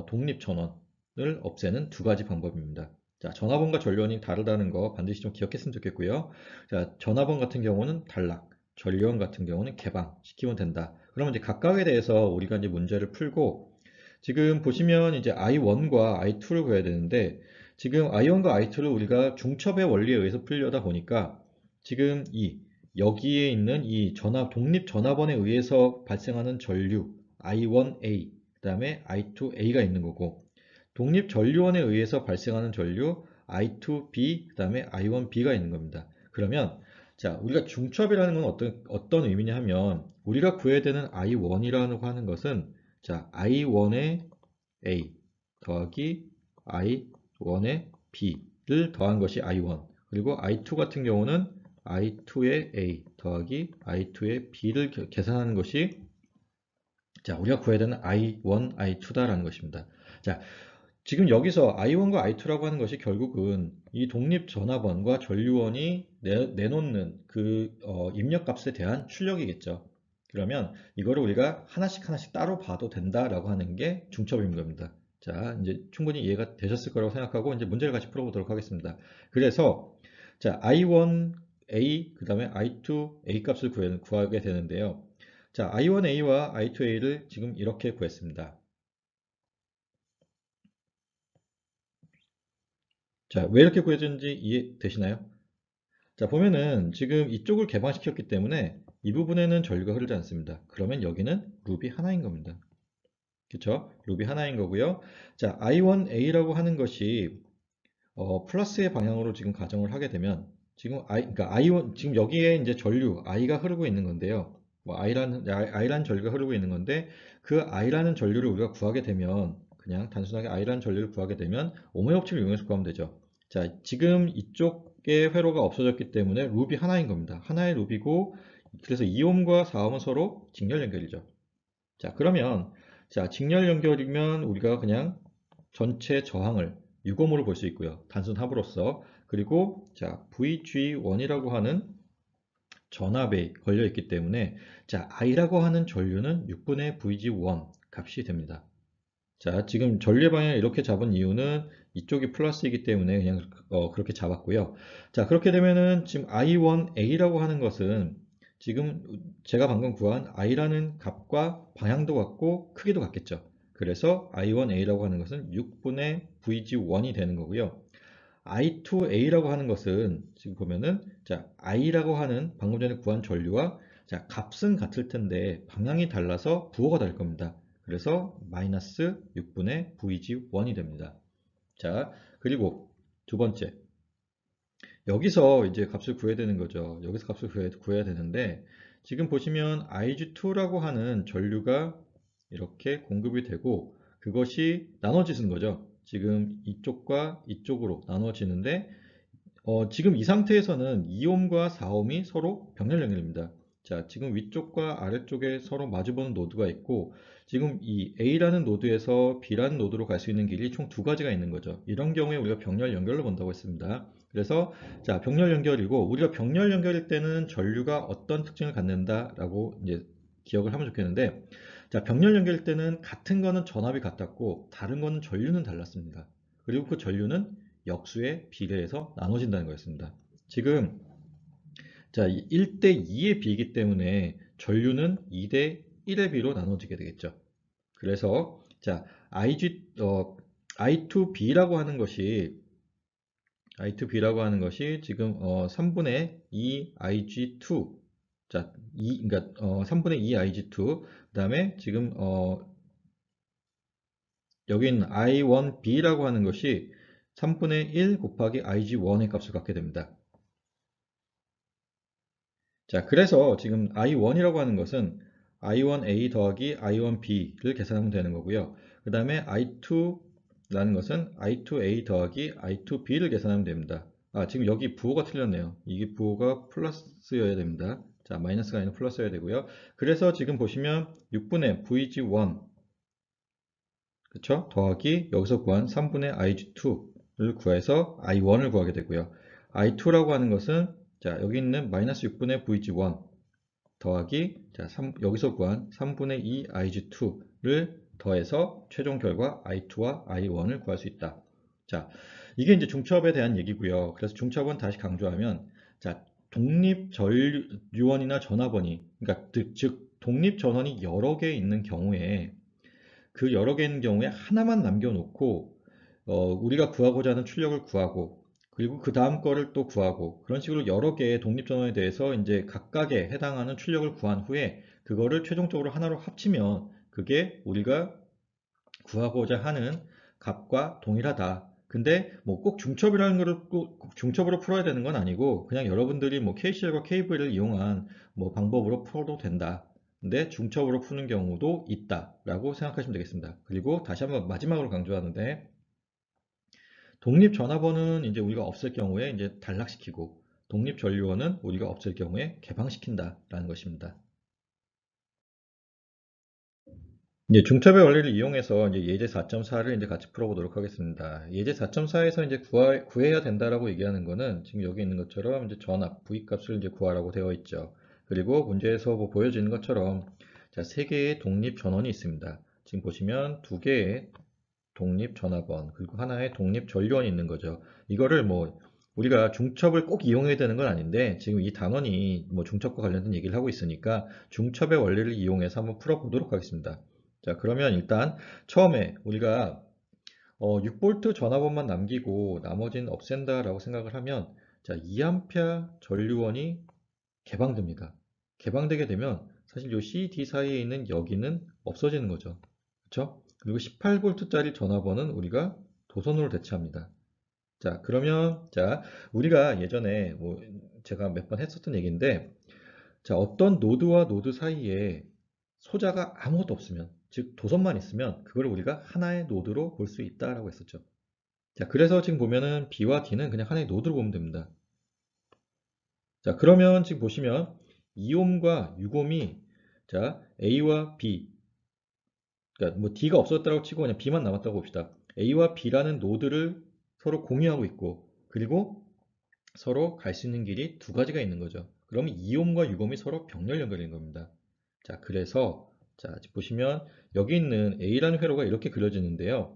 독립 전원을 없애는 두 가지 방법입니다. 자, 전화번과 전류원이 다르다는 거 반드시 좀 기억했으면 좋겠고요. 자, 전화번 같은 경우는 단락, 전류원 같은 경우는 개방시키면 된다. 그러면 이제 각각에 대해서 우리가 이제 문제를 풀고 지금 보시면 이제 I1과 I2를 구해야 되는데 지금 I1과 I2를 우리가 중첩의 원리에 의해서 풀려다 보니까 지금 여기에 있는 이 독립 전화번에 의해서 발생하는 전류 I1A 그 다음에 I2A가 있는 거고 독립 전류원에 의해서 발생하는 전류 I2B 그 다음에 I1B가 있는 겁니다. 그러면 자, 우리가 중첩이라는 건 어떤 의미냐 하면 우리가 구해야 되는 I1이라고 하는 것은 자, I1의 A 더하기 I1의 B를 더한 것이 I1 그리고 I2 같은 경우는 I2의 A 더하기 I2의 B를 계산하는 것이 자, 우리가 구해야 되는 I1, I2다라는 것입니다. 자, 지금 여기서 I1과 I2라고 하는 것이 결국은 이 독립 전화번과 전류원이 내놓는 그 입력값에 대한 출력이겠죠. 그러면 이거를 우리가 하나씩 하나씩 따로 봐도 된다라고 하는 게 중첩인 겁니다. 자, 이제 충분히 이해가 되셨을 거라고 생각하고 이제 문제를 같이 풀어보도록 하겠습니다. 그래서 자, I1 A 그 다음에 I2 A 값을 구하게 되는데요. 자, I1A와 I2A를 지금 이렇게 구했습니다. 자, 왜 이렇게 구해졌는지 이해되시나요? 자, 보면은 지금 이쪽을 개방시켰기 때문에 이 부분에는 전류가 흐르지 않습니다. 그러면 여기는 룹이 하나인 겁니다. 그쵸? 룹이 하나인 거고요. 자, I1A라고 하는 것이 플러스의 방향으로 지금 가정을 하게 되면 지금 그러니까 I1 지금 여기에 이제 전류 I가 흐르고 있는 건데요. 뭐 I라는 전류가 흐르고 있는 건데 그 I라는 전류를 우리가 구하게 되면 그냥 단순하게 I라는 전류를 구하게 되면 오음의 법칙을 이용해서 구하면 되죠. 자, 지금 이쪽에 회로가 없어졌기 때문에 룹이 하나인 겁니다. 하나의 룹이고 그래서 2옴과 4옴은 서로 직렬 연결이죠. 자, 그러면 자, 직렬 연결이면 우리가 그냥 전체 저항을 6옴으로 볼 수 있고요. 단순 합으로서. 그리고 자, VG1이라고 하는 전압에 걸려 있기 때문에 자, I라고 하는 전류는 6분의 VG1 값이 됩니다. 자, 지금 전류의 방향을 이렇게 잡은 이유는 이쪽이 플러스이기 때문에 그냥 그렇게 잡았고요. 자, 그렇게 되면은 지금 I1A라고 하는 것은 지금 제가 방금 구한 I라는 값과 방향도 같고 크기도 같겠죠. 그래서 I1A라고 하는 것은 6분의 VG1이 되는 거고요. I2A라고 하는 것은 지금 보면은 자, I라고 하는 방금 전에 구한 전류와 자, 값은 같을 텐데 방향이 달라서 부호가 다를 겁니다. 그래서 마이너스 6분의 VG1이 됩니다. 자, 그리고 두 번째. 여기서 이제 값을 구해야 되는 거죠. 여기서 값을 구해야 되는데 지금 보시면 IG2라고 하는 전류가 이렇게 공급이 되고 그것이 나눠지는 거죠. 지금 이쪽과 이쪽으로 나눠지는데 지금 이 상태에서는 2옴과 4옴이 서로 병렬 연결입니다. 자, 지금 위쪽과 아래쪽에 서로 마주보는 노드가 있고 지금 이 A라는 노드에서 B라는 노드로 갈 수 있는 길이 총 두 가지가 있는 거죠. 이런 경우에 우리가 병렬 연결로 본다고 했습니다. 그래서 자, 병렬 연결이고 우리가 병렬 연결일 때는 전류가 어떤 특징을 갖는다라고 이제 기억을 하면 좋겠는데 자, 병렬 연결일 때는 같은 거는 전압이 같았고 다른 거는 전류는 달랐습니다. 그리고 그 전류는 역수에 비례해서 나눠진다는 거였습니다. 지금 자 1대 2의 비이기 때문에 전류는 2대 1의 비로 나눠지게 되겠죠. 그래서 자 I2B라고 하는 것이 지금 3분의 2 IG2 자, 그러니까 3분의 2 IG2 그다음에 지금 여기 있는 I1B라고 하는 것이 3분의 1 곱하기 IG1의 값을 갖게 됩니다. 자, 그래서 지금 I1이라고 하는 것은 I1A 더하기 I1B를 계산하면 되는 거고요. 그 다음에 I2라는 것은 I2A 더하기 I2B를 계산하면 됩니다. 아, 지금 여기 부호가 틀렸네요. 이게 부호가 플러스여야 됩니다. 자, 마이너스가 아니라 플러스여야 되고요. 그래서 지금 보시면 6분의 VG1 그쵸? 더하기 여기서 구한 3분의 IG2를 구해서 I1을 구하게 되고요. I2라고 하는 것은 자 여기 있는 마이너스 6분의 VG1 더하기 자 여기서 구한 3분의 2 IG2를 더해서 최종 결과 I2와 I1을 구할 수 있다. 자 이게 이제 중첩에 대한 얘기고요. 그래서 중첩은 다시 강조하면 자 독립전류원이나 전압원이 그러니까 즉 독립전원이 여러 개 있는 경우에 그 여러 개 있는 경우에 하나만 남겨놓고 우리가 구하고자 하는 출력을 구하고 그리고 그 다음 거를 또 구하고 그런 식으로 여러 개의 독립전원에 대해서 이제 각각에 해당하는 출력을 구한 후에 그거를 최종적으로 하나로 합치면 그게 우리가 구하고자 하는 값과 동일하다. 근데 뭐 꼭 중첩이라는 거를 꼭 중첩으로 풀어야 되는 건 아니고 그냥 여러분들이 뭐 KCL과 KV를 이용한 뭐 방법으로 풀어도 된다. 근데 중첩으로 푸는 경우도 있다라고 생각하시면 되겠습니다. 그리고 다시 한번 마지막으로 강조하는데 독립전압원은 이제 우리가 없앨 경우에 이제 단락시키고 독립전류원은 우리가 없앨 경우에 개방시킨다라는 것입니다. 이제 중첩의 원리를 이용해서 이제 예제 4.4를 이제 같이 풀어보도록 하겠습니다. 예제 4.4에서 이제 구해야 된다라고 얘기하는 거는 지금 여기 있는 것처럼 이제 전압, V 값을 이제 구하라고 되어 있죠. 그리고 문제에서 뭐 보여지는 것처럼 자, 세 개의 독립 전원이 있습니다. 지금 보시면 두 개의 독립 전압원 그리고 하나의 독립 전류원이 있는 거죠. 이거를 뭐 우리가 중첩을 꼭 이용해야 되는 건 아닌데 지금 이 단원이 뭐 중첩과 관련된 얘기를 하고 있으니까 중첩의 원리를 이용해서 한번 풀어보도록 하겠습니다. 자, 그러면 일단 처음에 우리가 6V 전압원만 남기고 나머지는 없앤다라고 생각을 하면 자, 2A 전류원이 개방됩니다. 개방되게 되면 사실 이 C, D 사이에 있는 여기는 없어지는 거죠. 그렇죠? 그리고 18V짜리 전압원은 우리가 도선으로 대체합니다. 자, 그러면 자, 우리가 예전에 뭐 제가 몇 번 했었던 얘기인데 자, 어떤 노드와 노드 사이에 소자가 아무것도 없으면, 즉 도선만 있으면 그걸 우리가 하나의 노드로 볼 수 있다라고 했었죠. 자, 그래서 지금 보면은 B와 D는 그냥 하나의 노드로 보면 됩니다. 자, 그러면 지금 보시면 2옴과 6옴이 자, A와 B, 그러니까 뭐 D가 없었다고 치고 그냥 B만 남았다고 봅시다. A와 B라는 노드를 서로 공유하고 있고, 그리고 서로 갈 수 있는 길이 두 가지가 있는 거죠. 그러면 2옴과 6옴이 서로 병렬 연결인 겁니다. 자, 그래서 자, 보시면 여기 있는 A라는 회로가 이렇게 그려지는데요.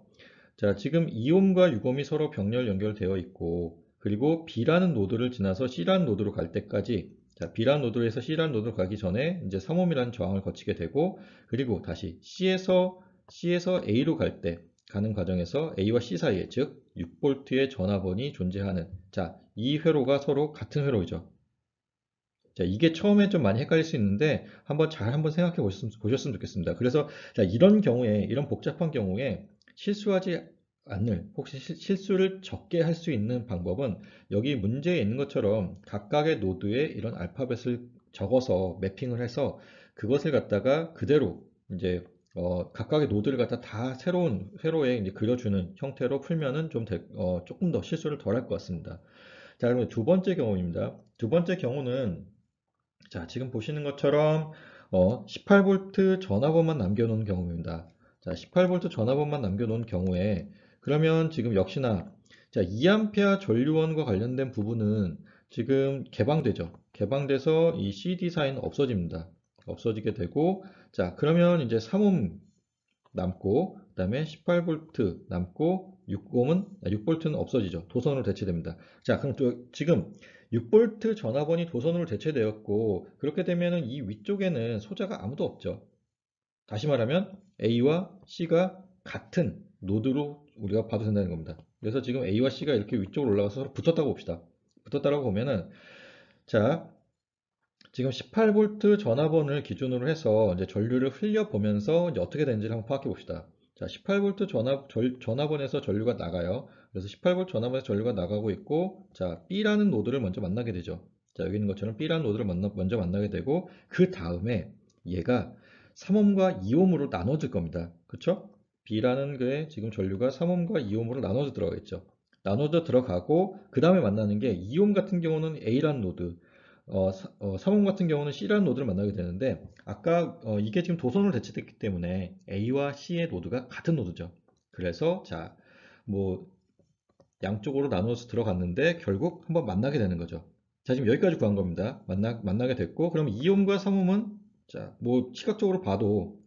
자, 지금 2옴과 6옴이 서로 병렬 연결되어 있고, 그리고 B라는 노드를 지나서 C라는 노드로 갈 때까지, 자, B라는 노드에서 C라는 노드로 가기 전에 이제 3옴이라는 저항을 거치게 되고, 그리고 다시 C에서 A로 갈 때, 가는 과정에서 A와 C 사이에, 즉 6V의 전압원이 존재하는, 자, 이 회로가 서로 같은 회로이죠. 자, 이게 처음에 좀 많이 헷갈릴 수 있는데 한번 생각해 보셨으면 좋겠습니다. 그래서 자, 이런 경우에 이런 복잡한 경우에 실수하지 않을 혹시 실수를 적게 할 수 있는 방법은 여기 문제에 있는 것처럼 각각의 노드에 이런 알파벳을 적어서 매핑을 해서 그것을 갖다가 그대로 이제 각각의 노드를 갖다 다 새로운 회로에 이제 그려주는 형태로 풀면은 조금 더 실수를 덜 할 것 같습니다. 자, 그러면 두 번째 경우입니다. 두 번째 경우는 자, 지금 보시는 것처럼 18V 전압원만 남겨놓은 경우입니다. 자, 18V 전압원만 남겨놓은 경우에 그러면 지금 역시나 자, 2A 전류원과 관련된 부분은 지금 개방되죠. 개방돼서 이 CD 사이는 없어집니다. 없어지게 되고 자, 그러면 이제 3옴 남고 그다음에 18V 남고 6V는 없어지죠. 도선으로 대체됩니다. 자, 그럼 또 지금 6V 전압원이 도선으로 대체되었고 그렇게 되면은 이 위쪽에는 소자가 아무도 없죠. 다시 말하면 A와 C가 같은 노드로 우리가 봐도 된다는 겁니다. 그래서 지금 A와 C가 이렇게 위쪽으로 올라가서 서로 붙었다고 봅시다. 붙었다고 보면은 자, 지금 18V 전압원을 기준으로 해서 이제 전류를 흘려보면서 이제 어떻게 되는지를 한번 파악해 봅시다. 자, 18V 전압원에서 전류가 나가요. 그래서 18V 전압원에서 전류가 나가고 있고, 자, B라는 노드를 먼저 만나게 되죠. 자, 여기 있는 것처럼 B라는 노드를 먼저 만나게 되고, 그 다음에 얘가 3옴과 2옴으로 나눠질 겁니다. 그쵸? B라는 게 지금 전류가 3옴과 2옴으로 나눠져 들어가겠죠. 나눠져 들어가고, 그 다음에 만나는 게 2옴 같은 경우는 A라는 노드, 3번 같은 경우는 C라는 노드를 만나게 되는데 아까 이게 지금 도선으로 대체됐기 때문에 A와 C의 노드가 같은 노드죠. 그래서 자, 뭐 양쪽으로 나누어서 들어갔는데 결국 한번 만나게 되는 거죠. 자, 지금 여기까지 구한 겁니다. 만나게 됐고 그럼 2옴과 3옴은 자, 뭐 시각적으로 봐도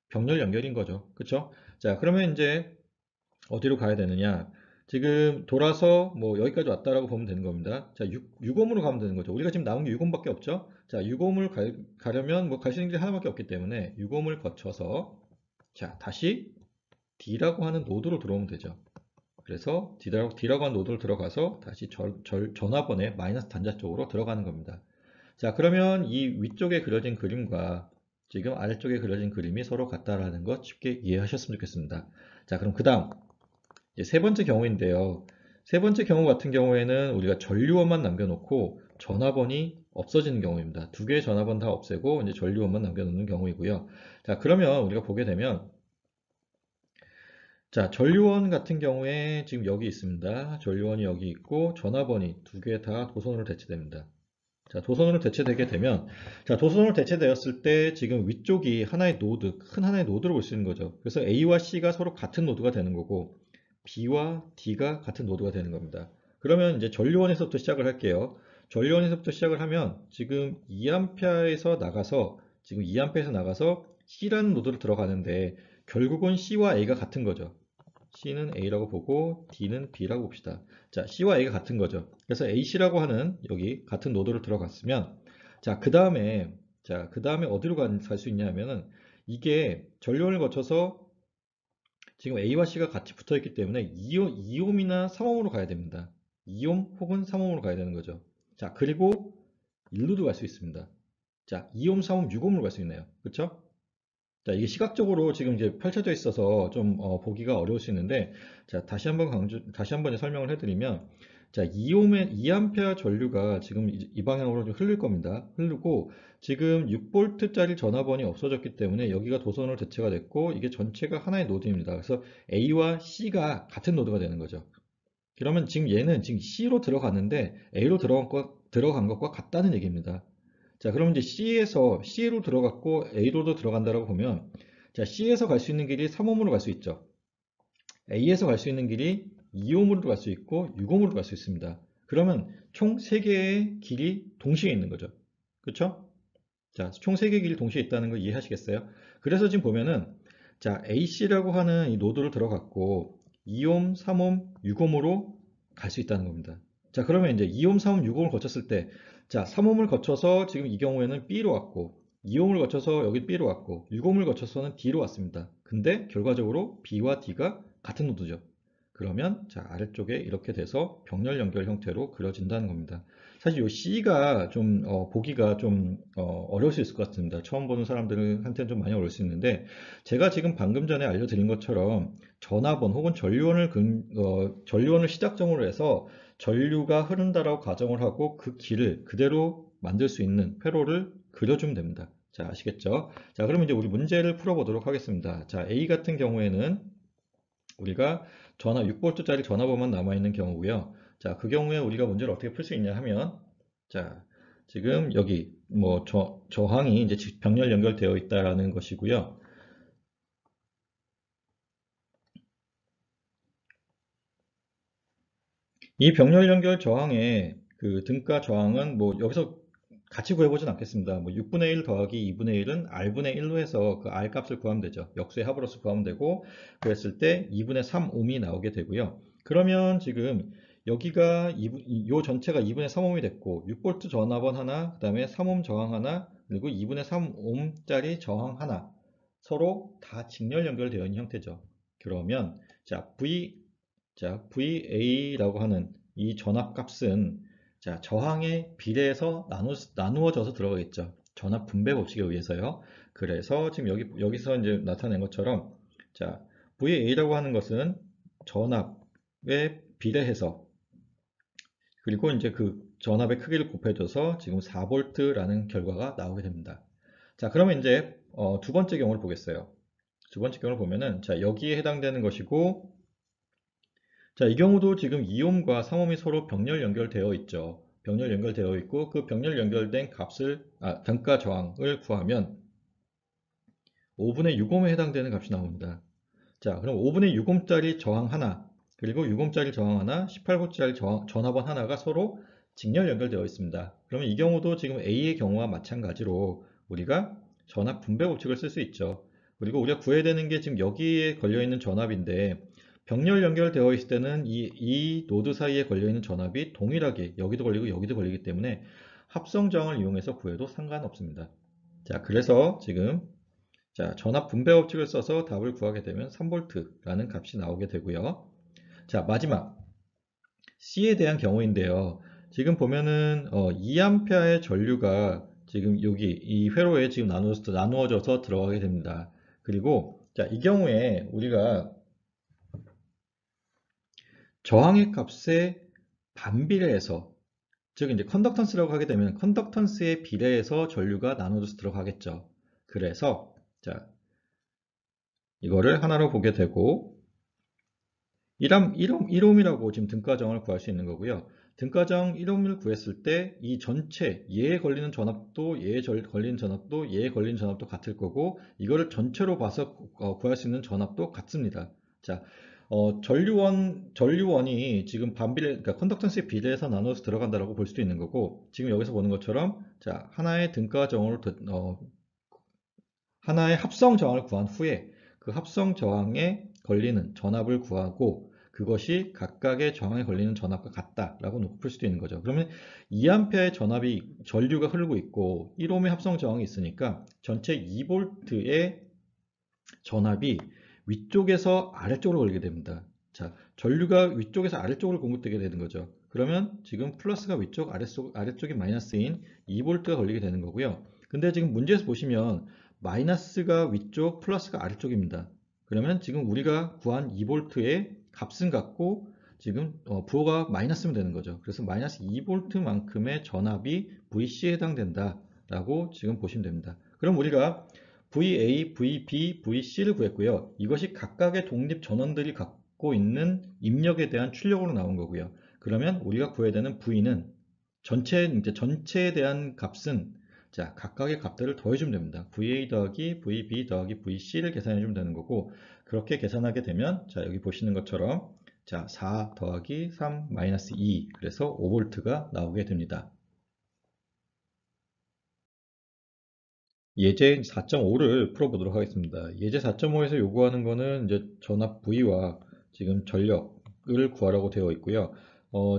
병렬 연결인 거죠. 그쵸? 자, 그러면 이제 어디로 가야 되느냐? 지금 돌아서 뭐 여기까지 왔다라고 보면 되는 겁니다. 자, 6옴으로 가면 되는 거죠. 우리가 지금 남은 게 6옴밖에 없죠. 자, 6옴을 가려면 뭐 갈 수 있는 길이 하나밖에 없기 때문에 6옴을 거쳐서 자, 다시 D라고 하는 노드로 들어오면 되죠. 그래서 D라고 하는 노드로 들어가서 다시 전화번의 마이너스 단자 쪽으로 들어가는 겁니다. 자, 그러면 이 위쪽에 그려진 그림과 지금 아래쪽에 그려진 그림이 서로 같다라는 것 쉽게 이해하셨으면 좋겠습니다. 자, 그럼 그 다음 이제 세 번째 경우인데요. 세 번째 경우 같은 경우에는 우리가 전류원만 남겨놓고 전화번이 없어지는 경우입니다. 두 개의 전화번 다 없애고 이제 전류원만 남겨놓는 경우이고요. 자, 그러면 우리가 보게 되면 자, 전류원 같은 경우에 지금 여기 있습니다. 전류원이 여기 있고 전화번이 두 개 다 도선으로 대체됩니다. 자, 도선으로 대체되게 되면 자, 도선으로 대체되었을 때 지금 위쪽이 하나의 노드, 큰 하나의 노드로 볼 수 있는 거죠. 그래서 A와 C가 서로 같은 노드가 되는 거고 B와 D가 같은 노드가 되는 겁니다. 그러면 이제 전류원에서부터 시작을 할게요. 전류원에서부터 시작을 하면 지금 2A에서 나가서 지금 2A에서 나가서 C라는 노드로 들어가는데 결국은 C와 A가 같은 거죠. C는 A라고 보고 D는 B라고 봅시다. 자, C와 A가 같은 거죠. 그래서 AC라고 하는 여기 같은 노드로 들어갔으면 자, 그 다음에 어디로 갈 수 있냐 하면은 이게 전류원을 거쳐서 지금 A와 C가 같이 붙어 있기 때문에 2옴이나 3옴으로 가야 됩니다. 2옴 혹은 3옴으로 가야 되는 거죠. 자, 그리고 1루도 갈 수 있습니다. 자, 2옴, 3옴, 6옴으로 갈 수 있네요. 그렇죠? 자, 이게 시각적으로 지금 이제 펼쳐져 있어서 좀 보기가 어려울 수 있는데, 자, 다시 한번 설명을 해드리면, 자, 2옴의 2A 전류가 지금 이 방향으로 좀 흐를 겁니다. 흐르고, 지금 6V짜리 전압원이 없어졌기 때문에 여기가 도선으로 대체가 됐고, 이게 전체가 하나의 노드입니다. 그래서 A와 C가 같은 노드가 되는 거죠. 그러면 지금 얘는 지금 C로 들어갔는데 A로 들어간 것과 같다는 얘기입니다. 자, 그럼 이제 C로 들어갔고 A로도 들어간다라고 보면, 자, C에서 갈 수 있는 길이 3옴으로 갈 수 있죠. A에서 갈 수 있는 길이 2옴으로 갈 수 있고 6옴으로 갈 수 있습니다. 그러면 총 3개의 길이 동시에 있는 거죠. 그렇죠? 자, 총 3개의 길이 동시에 있다는 거 이해하시겠어요? 그래서 지금 보면은, 자, AC라고 하는 이 노드를 들어갔고 2옴, 3옴, 6옴으로 갈 수 있다는 겁니다. 자, 그러면 이제 2옴, 3옴, 6옴을 거쳤을 때, 자, 3옴을 거쳐서 지금 이 경우에는 B로 왔고, 2옴을 거쳐서 여기 B로 왔고, 6옴을 거쳐서는 D로 왔습니다. 근데 결과적으로 B와 D가 같은 노드죠. 그러면 자, 아래쪽에 이렇게 돼서 병렬 연결 형태로 그려진다는 겁니다. 사실 이 C가 좀 보기가 좀 어려울 수 있을 것 같습니다. 처음 보는 사람들한테는 좀 많이 어려울 수 있는데, 제가 지금 방금 전에 알려드린 것처럼 전압원 혹은 전류원을 시작점으로 해서 전류가 흐른다라고 가정을 하고 그 길을 그대로 만들 수 있는 회로를 그려주면 됩니다. 자, 아시겠죠? 자, 그럼 이제 우리 문제를 풀어보도록 하겠습니다. 자, A 같은 경우에는 우리가 6V짜리 전압원만 남아있는 경우고요. 자, 그 경우에 우리가 문제를 어떻게 풀 수 있냐 하면, 자, 지금 여기 뭐 저항이 이제 병렬 연결되어 있다는 것이고요. 이 병렬 연결 저항의 그 등가 저항은 뭐 여기서 같이 구해보진 않겠습니다. 뭐 6분의 1 더하기 2분의 1은 R분의 1로 해서 그 R 값을 구하면 되죠. 역수의 합으로서 구하면 되고, 그랬을 때 2분의 3 옴이 나오게 되고요. 그러면 지금 여기가 요 전체가 2분의 3옴이 됐고, 6V 전압원 하나, 그 다음에 3옴 저항 하나, 그리고 2분의 3옴짜리 저항 하나, 서로 다 직렬 연결되어 있는 형태죠. 그러면 자, VA라고 하는 이 전압값은, 자, 저항의 비례해서 나누어져서 들어가겠죠. 전압 분배 법칙에 의해서요. 그래서 지금 여기서 이제 나타낸 것처럼, 자, VA라고 하는 것은 전압에 비례해서, 그리고 이제 그 전압의 크기를 곱해줘서 지금 4V라는 결과가 나오게 됩니다. 자, 그러면 이제 두 번째 경우를 보겠어요. 두 번째 경우를 보면은, 자, 여기에 해당되는 것이고, 자, 이 경우도 지금 2옴과 3옴이 서로 병렬 연결되어 있죠. 병렬 연결되어 있고, 그 병렬 연결된 단가 저항을 구하면 5분의 6옴에 해당되는 값이 나옵니다. 자, 그럼 5분의 6옴짜리 저항 하나, 그리고 6옴짜리 저항 하나, 18V짜리 전압원 하나가 서로 직렬 연결되어 있습니다. 그러면 이 경우도 지금 A의 경우와 마찬가지로 우리가 전압 분배 법칙을 쓸 수 있죠. 그리고 우리가 구해야 되는 게 지금 여기에 걸려있는 전압인데, 병렬 연결되어 있을 때는 이 노드 사이에 걸려있는 전압이 동일하게 여기도 걸리고 여기도 걸리기 때문에 합성 저항을 이용해서 구해도 상관없습니다. 자, 그래서 지금, 자, 전압 분배 법칙을 써서 답을 구하게 되면 3V라는 값이 나오게 되고요. 자, 마지막 C에 대한 경우인데요. 지금 보면은 2A의 전류가 지금 여기 이 회로에 지금 나누어져서 들어가게 됩니다. 그리고 자, 이 경우에 우리가 저항의 값에 반비례해서, 즉 이제 컨덕턴스라고 하게 되면 컨덕턴스의 비례해서 전류가 나눠져서 들어가겠죠. 그래서 자, 이거를 하나로 보게 되고, 1옴이라고 지금 등가정을 구할 수 있는 거고요. 등가정 1옴을 구했을 때 이 전체 얘에 걸리는 전압도 얘에 걸리는 전압도 얘에 걸리는 전압도 같을 거고, 이거를 전체로 봐서 구할 수 있는 전압도 같습니다. 자, 전류원이 지금 그러니까 컨덕턴스의 비례해서 나눠서 들어간다라고 볼 수도 있는 거고, 지금 여기서 보는 것처럼, 자, 하나의 합성 저항을 구한 후에 그 합성 저항에 걸리는 전압을 구하고, 그것이 각각의 저항에 걸리는 전압과 같다라고 놓고 풀 수도 있는 거죠. 그러면 2A의 전류가 흐르고 있고 1옴의 합성 저항이 있으니까 전체 2V의 전압이 위쪽에서 아래쪽으로 걸리게 됩니다. 자, 전류가 위쪽에서 아래쪽으로 공급되게 되는 거죠. 그러면 지금 플러스가 위쪽, 아래쪽이 마이너스인 2V가 걸리게 되는 거고요. 근데 지금 문제에서 보시면 마이너스가 위쪽, 플러스가 아래쪽입니다. 그러면 지금 우리가 구한 2V의 값은 같고 지금 부호가 마이너스면 되는 거죠. 그래서 마이너스 2V만큼의 전압이 VC에 해당된다라고 지금 보시면 됩니다. 그럼 우리가 VA, VB, VC를 구했고요. 이것이 각각의 독립 전원들이 갖고 있는 입력에 대한 출력으로 나온 거고요. 그러면 우리가 구해야 되는 V는 전체에 대한 값은 자, 각각의 값들을 더해주면 됩니다. VA 더하기 VB 더하기 VC를 계산해주면 되는 거고, 그렇게 계산하게 되면, 자, 여기 보시는 것처럼, 자, 4 더하기 3 마이너스 2, 그래서 5V가 나오게 됩니다. 예제 4.5를 풀어보도록 하겠습니다. 예제 4.5에서 요구하는 거는 이제 전압 V와 지금 전력을 구하라고 되어 있고요.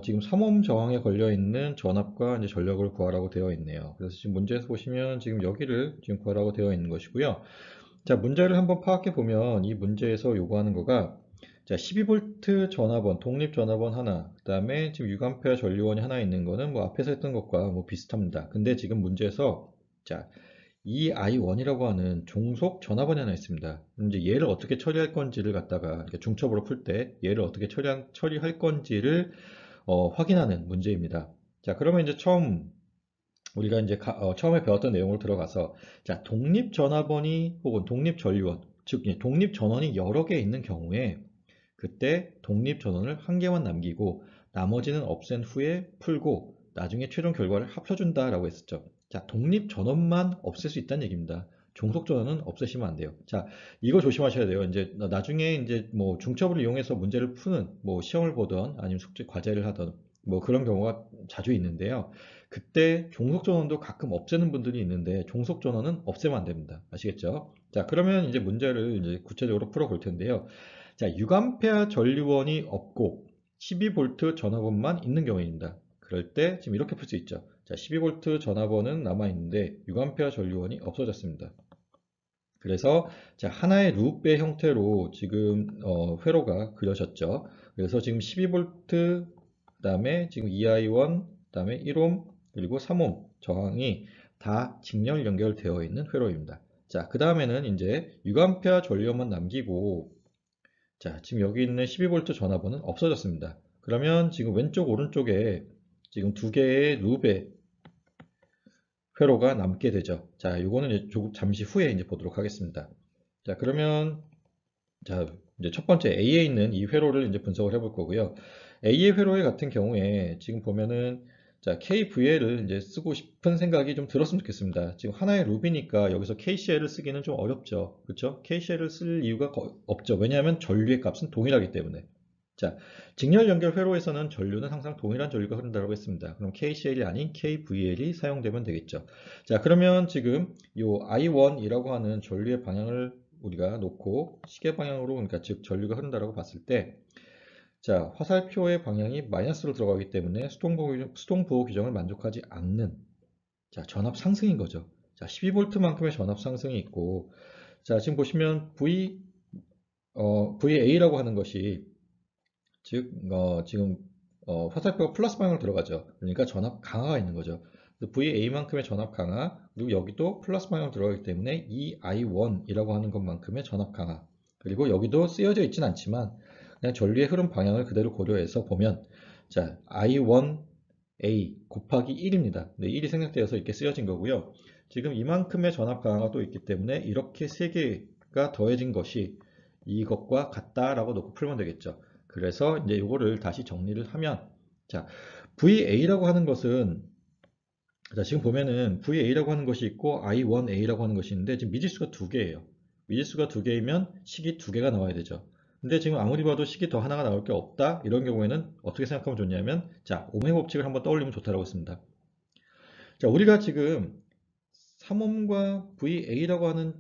지금 3옴 저항에 걸려 있는 전압과 이제 전력을 구하라고 되어 있네요. 그래서 지금 문제에서 보시면 지금 여기를 지금 구하라고 되어 있는 것이고요. 자, 문제를 한번 파악해 보면 이 문제에서 요구하는 거가 자, 12V 전압원, 독립 전압원 하나, 그 다음에 지금 6A 전류원이 하나 있는 거는 뭐 앞에서 했던 것과 뭐 비슷합니다. 근데 지금 문제에서 자, 이 I1이라고 하는 종속 전압원이 하나 있습니다. 이제 얘를 어떻게 처리할 건지를 갖다가 이렇게 중첩으로 풀 때 얘를 어떻게 처리할 건지를 확인하는 문제입니다. 자, 그러면 이제 우리가 이제 처음에 배웠던 내용으로 들어가서 자, 독립 전압원이 혹은 독립 전류원, 즉 독립 전원이 여러 개 있는 경우에 그때 독립 전원을 한 개만 남기고 나머지는 없앤 후에 풀고 나중에 최종 결과를 합쳐준다라고 했었죠. 자, 독립 전원만 없앨 수 있다는 얘기입니다. 종속 전원은 없애시면 안 돼요. 자, 이거 조심하셔야 돼요. 이제 나중에 이제 뭐 중첩을 이용해서 문제를 푸는 뭐 시험을 보던 아니면 숙제 과제를 하던 뭐 그런 경우가 자주 있는데요. 그때 종속 전원도 가끔 없애는 분들이 있는데 종속 전원은 없애면 안 됩니다. 아시겠죠? 자, 그러면 이제 문제를 이제 구체적으로 풀어 볼 텐데요. 자, 6A 전류원이 없고 12V 전압원만 있는 경우입니다. 그럴 때 지금 이렇게 풀 수 있죠. 자, 12V 전압원은 남아 있는데 6A 전류원이 없어졌습니다. 그래서 자, 하나의 루프의 형태로 지금 회로가 그려졌죠. 그래서 지금 12V, 그다음에 지금 2i1, 그다음에 1옴, 그리고 3옴 저항이 다 직렬 연결되어 있는 회로입니다. 자, 그 다음에는 이제 6A 전류원만 남기고 자, 지금 여기 있는 12V 전압원은 없어졌습니다. 그러면 지금 왼쪽 오른쪽에 지금 두 개의 루프의 회로가 남게 되죠. 자, 요거는 이제 잠시 후에 이제 보도록 하겠습니다. 자, 그러면 자, 이제 첫 번째 A에 있는 이 회로를 이제 분석을 해볼 거고요. A의 회로에 같은 경우에 지금 보면은 자, KVL을 이제 쓰고 싶은 생각이 좀 들었으면 좋겠습니다. 지금 하나의 루비니까 여기서 KCL을 쓰기는 좀 어렵죠. 그렇죠? KCL을 쓸 이유가 없죠. 왜냐하면 전류의 값은 동일하기 때문에. 자, 직렬 연결 회로에서는 전류는 항상 동일한 전류가 흐른다고 했습니다. 그럼 KCL이 아닌 KVL이 사용되면 되겠죠. 자, 그러면 지금 이 I1이라고 하는 전류의 방향을 우리가 놓고 시계 방향으로, 그러니까 즉 전류가 흐른다라고 봤을 때, 자, 화살표의 방향이 마이너스로 들어가기 때문에 수동부호 규정을 만족하지 않는 자, 전압 상승인 거죠. 자, 12V만큼의 전압 상승이 있고, 자, 지금 보시면 VA라고 하는 것이 즉, 지금 화살표가 플러스 방향으로 들어가죠. 그러니까 전압 강화가 있는 거죠. VA만큼의 전압 강화, 그리고 여기도 플러스 방향으로 들어가기 때문에 이 I1이라고 하는 것만큼의 전압 강화. 그리고 여기도 쓰여져 있진 않지만 그냥 전류의 흐름 방향을 그대로 고려해서 보면 자, I1A 곱하기 1입니다. 네, 1이 생략되어서 이렇게 쓰여진 거고요. 지금 이만큼의 전압 강화가 또 있기 때문에 이렇게 세 개가 더해진 것이 이것과 같다라고 놓고 풀면 되겠죠. 그래서 이제 이거를 다시 정리를 하면 자, VA라고 하는 것은 자, 지금 보면은 VA라고 하는 것이 있고 I1A라고 하는 것이 있는데 지금 미지수가 두 개예요. 미지수가 두 개이면 식이 두 개가 나와야 되죠. 근데 지금 아무리 봐도 식이 더 하나가 나올 게 없다. 이런 경우에는 어떻게 생각하면 좋냐면 자, 오음의 법칙을 한번 떠올리면 좋다라고 했습니다. 자, 우리가 지금 3옴과 VA라고 하는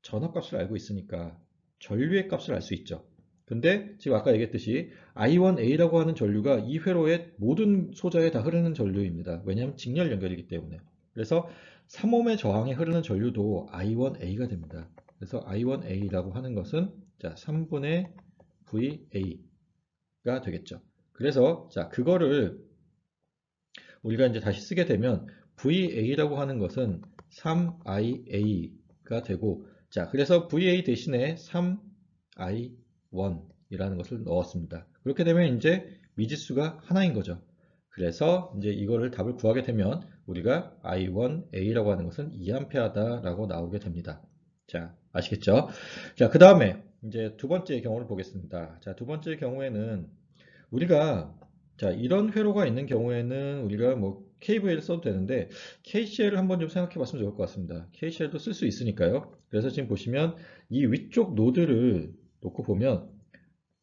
전압값을 알고 있으니까 전류의 값을 알 수 있죠. 근데 지금 아까 얘기했듯이 I1A라고 하는 전류가 이 회로의 모든 소자에 다 흐르는 전류입니다. 왜냐하면 직렬 연결이기 때문에. 그래서 3옴의 저항에 흐르는 전류도 I1A가 됩니다. 그래서 I1A라고 하는 것은 자, 3분의 VA가 되겠죠. 그래서 자, 그거를 우리가 이제 다시 쓰게 되면 VA라고 하는 것은 3IA가 되고, 자, 그래서 VA 대신에 3I1이라는 것을 넣었습니다. 그렇게 되면 이제 미지수가 하나인 거죠. 그래서 이제 이거를 답을 구하게 되면 우리가 I1A라고 하는 것은 2A다라고 나오게 됩니다. 자, 아시겠죠? 자, 그 다음에 이제 두 번째 경우를 보겠습니다. 자, 두 번째 경우에는 우리가 자, 이런 회로가 있는 경우에는 우리가 뭐 KVL을 써도 되는데 KCL을 한번 좀 생각해 봤으면 좋을 것 같습니다. KCL도 쓸 수 있으니까요. 그래서 지금 보시면 이 위쪽 노드를 놓고 보면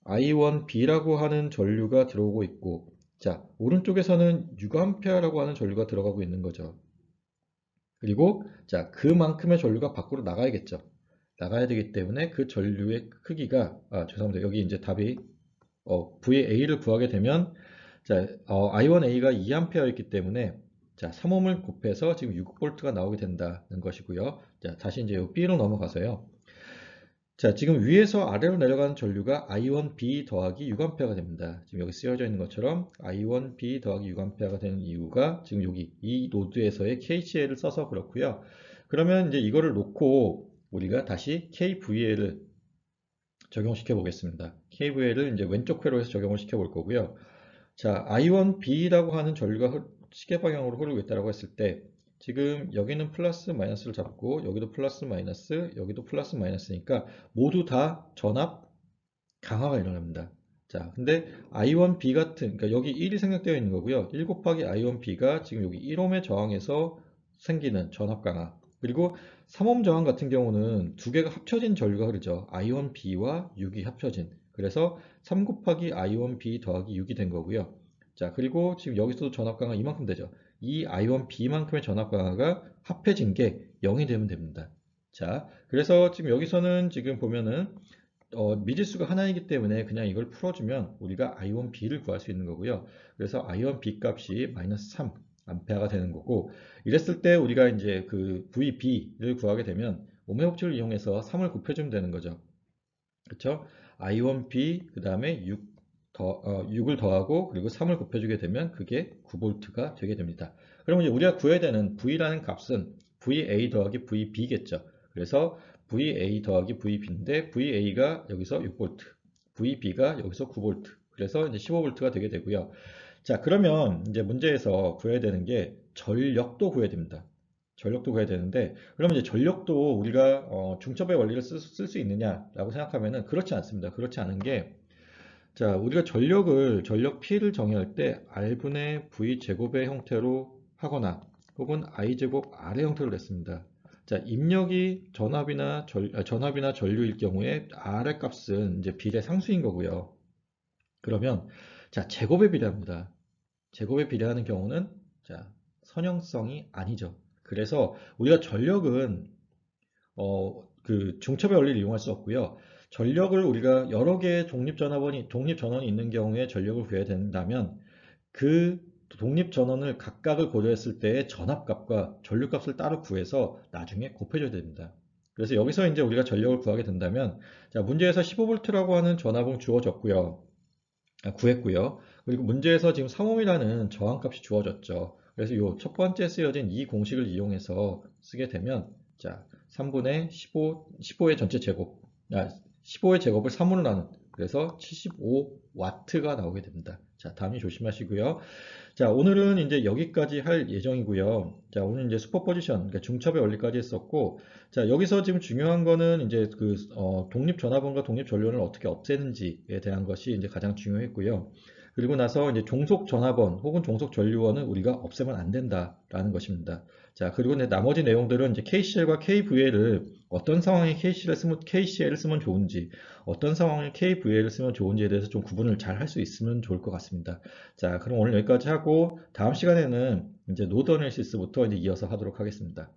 I1B라고 하는 전류가 들어오고 있고, 자, 오른쪽에서는 6A라고 하는 전류가 들어가고 있는 거죠. 그리고 자, 그만큼의 전류가 밖으로 나가야겠죠. 나가야 되기 때문에 그 전류의 크기가, 죄송합니다. 여기 이제 답이 VA를 구하게 되면 자, I1A가 2A였기 때문에 자, 3옴을 곱해서 지금 6V가 나오게 된다는 것이고요. 자, 다시 이제 B로 넘어가서요. 자, 지금 위에서 아래로 내려가는 전류가 I1B 더하기 6A가 됩니다. 지금 여기 쓰여져 있는 것처럼 I1B 더하기 6A가 되는 이유가 지금 여기 이 노드에서의 KCL을 써서 그렇고요. 그러면 이제 이거를 놓고 우리가 다시 KVL을 적용시켜 보겠습니다. KVL을 이제 왼쪽 회로에서 적용을 시켜 볼 거고요. 자, I1B라고 하는 전류가 시계 방향으로 흐르고 있다고 했을 때 지금 여기는 플러스 마이너스를 잡고 여기도 플러스 마이너스, 여기도 플러스 마이너스니까 모두 다 전압 강화가 일어납니다. 자, 근데 I1B 같은, 그러니까 여기 1이 생략되어 있는 거고요. 1 곱하기 I1B가 지금 여기 1옴의 저항에서 생기는 전압 강화. 그리고 3옴 저항 같은 경우는 두 개가 합쳐진 전류가 흐르죠. I1B와 6이 합쳐진. 그래서 3 곱하기 I1B 더하기 6이 된 거고요. 자, 그리고 지금 여기서도 전압 강화 이만큼 되죠. 이 I1B만큼의 전압 강화가 합해진 게 0이 되면 됩니다. 자, 그래서 지금 여기서는 지금 보면은 미지수가 하나이기 때문에 그냥 이걸 풀어주면 우리가 I1B를 구할 수 있는 거고요. 그래서 I1B 값이 마이너스 3 암페어가 되는 거고, 이랬을 때 우리가 이제 그 VB를 구하게 되면 오음의 법칙을 이용해서 3을 곱해주면 되는 거죠. 그렇죠? I1B 그 다음에 6을 더하고 그리고 3을 곱해주게 되면 그게 9V가 되게 됩니다. 그러면 이제 우리가 구해야 되는 V라는 값은 VA 더하기 VB겠죠. 그래서 VA 더하기 VB인데 VA가 여기서 6V, VB가 여기서 9V, 그래서 이제 15V가 되게 되고요. 자, 그러면 이제 문제에서 구해야 되는 게 전력도 구해야 됩니다. 전력도 구해야 되는데, 그러면 이제 전력도 우리가 중첩의 원리를 쓸 수 있느냐라고 생각하면은 그렇지 않습니다. 그렇지 않은 게, 자, 우리가 전력 P를 정의할 때 R분의 V 제곱의 형태로 하거나 혹은 I 제곱 R의 형태로 냈습니다. 자, 입력이 전압이나 전류일 경우에 R의 값은 이제 비례 상수인 거고요. 그러면 자, 제곱에 비례합니다. 제곱에 비례하는 경우는 자, 선형성이 아니죠. 그래서 우리가 전력은 그 중첩의 원리를 이용할 수 없고요. 전력을 우리가 여러 개의 독립전원이 있는 경우에 전력을 구해야 된다면 그 독립전원을 각각을 고려했을 때의 전압값과 전류값을 따로 구해서 나중에 곱해줘야 됩니다. 그래서 여기서 이제 우리가 전력을 구하게 된다면, 자, 문제에서 15V라고 하는 전압은 주어졌고요. 구했고요. 그리고 문제에서 지금 3옴이라는 저항값이 주어졌죠. 그래서 이 첫 번째 쓰여진 이 공식을 이용해서 쓰게 되면, 자, 3분의 15의 전체 제곱, 15의 제곱을 3으로 나눈, 그래서 75W가 나오게 됩니다. 자, 다음이 조심하시고요. 자, 오늘은 이제 여기까지 할 예정이고요. 자, 오늘 이제 슈퍼포지션, 그러니까 중첩의 원리까지 했었고, 자, 여기서 지금 중요한 거는 이제 그 독립전압원과 독립전류원을 어떻게 없애는지에 대한 것이 이제 가장 중요했고요. 그리고 나서 이제 종속전압원 혹은 종속전류원은 우리가 없애면 안 된다라는 것입니다. 자, 그리고 나머지 내용들은 이제 KCL과 KVL을 어떤 상황에 KCL을 쓰면 좋은지, 어떤 상황에 KVL을 쓰면 좋은지에 대해서 좀 구분을 잘 할 수 있으면 좋을 것 같습니다. 자, 그럼 오늘 여기까지 하고 다음 시간에는 이제 노드 어널리시스부터 이제 이어서 하도록 하겠습니다.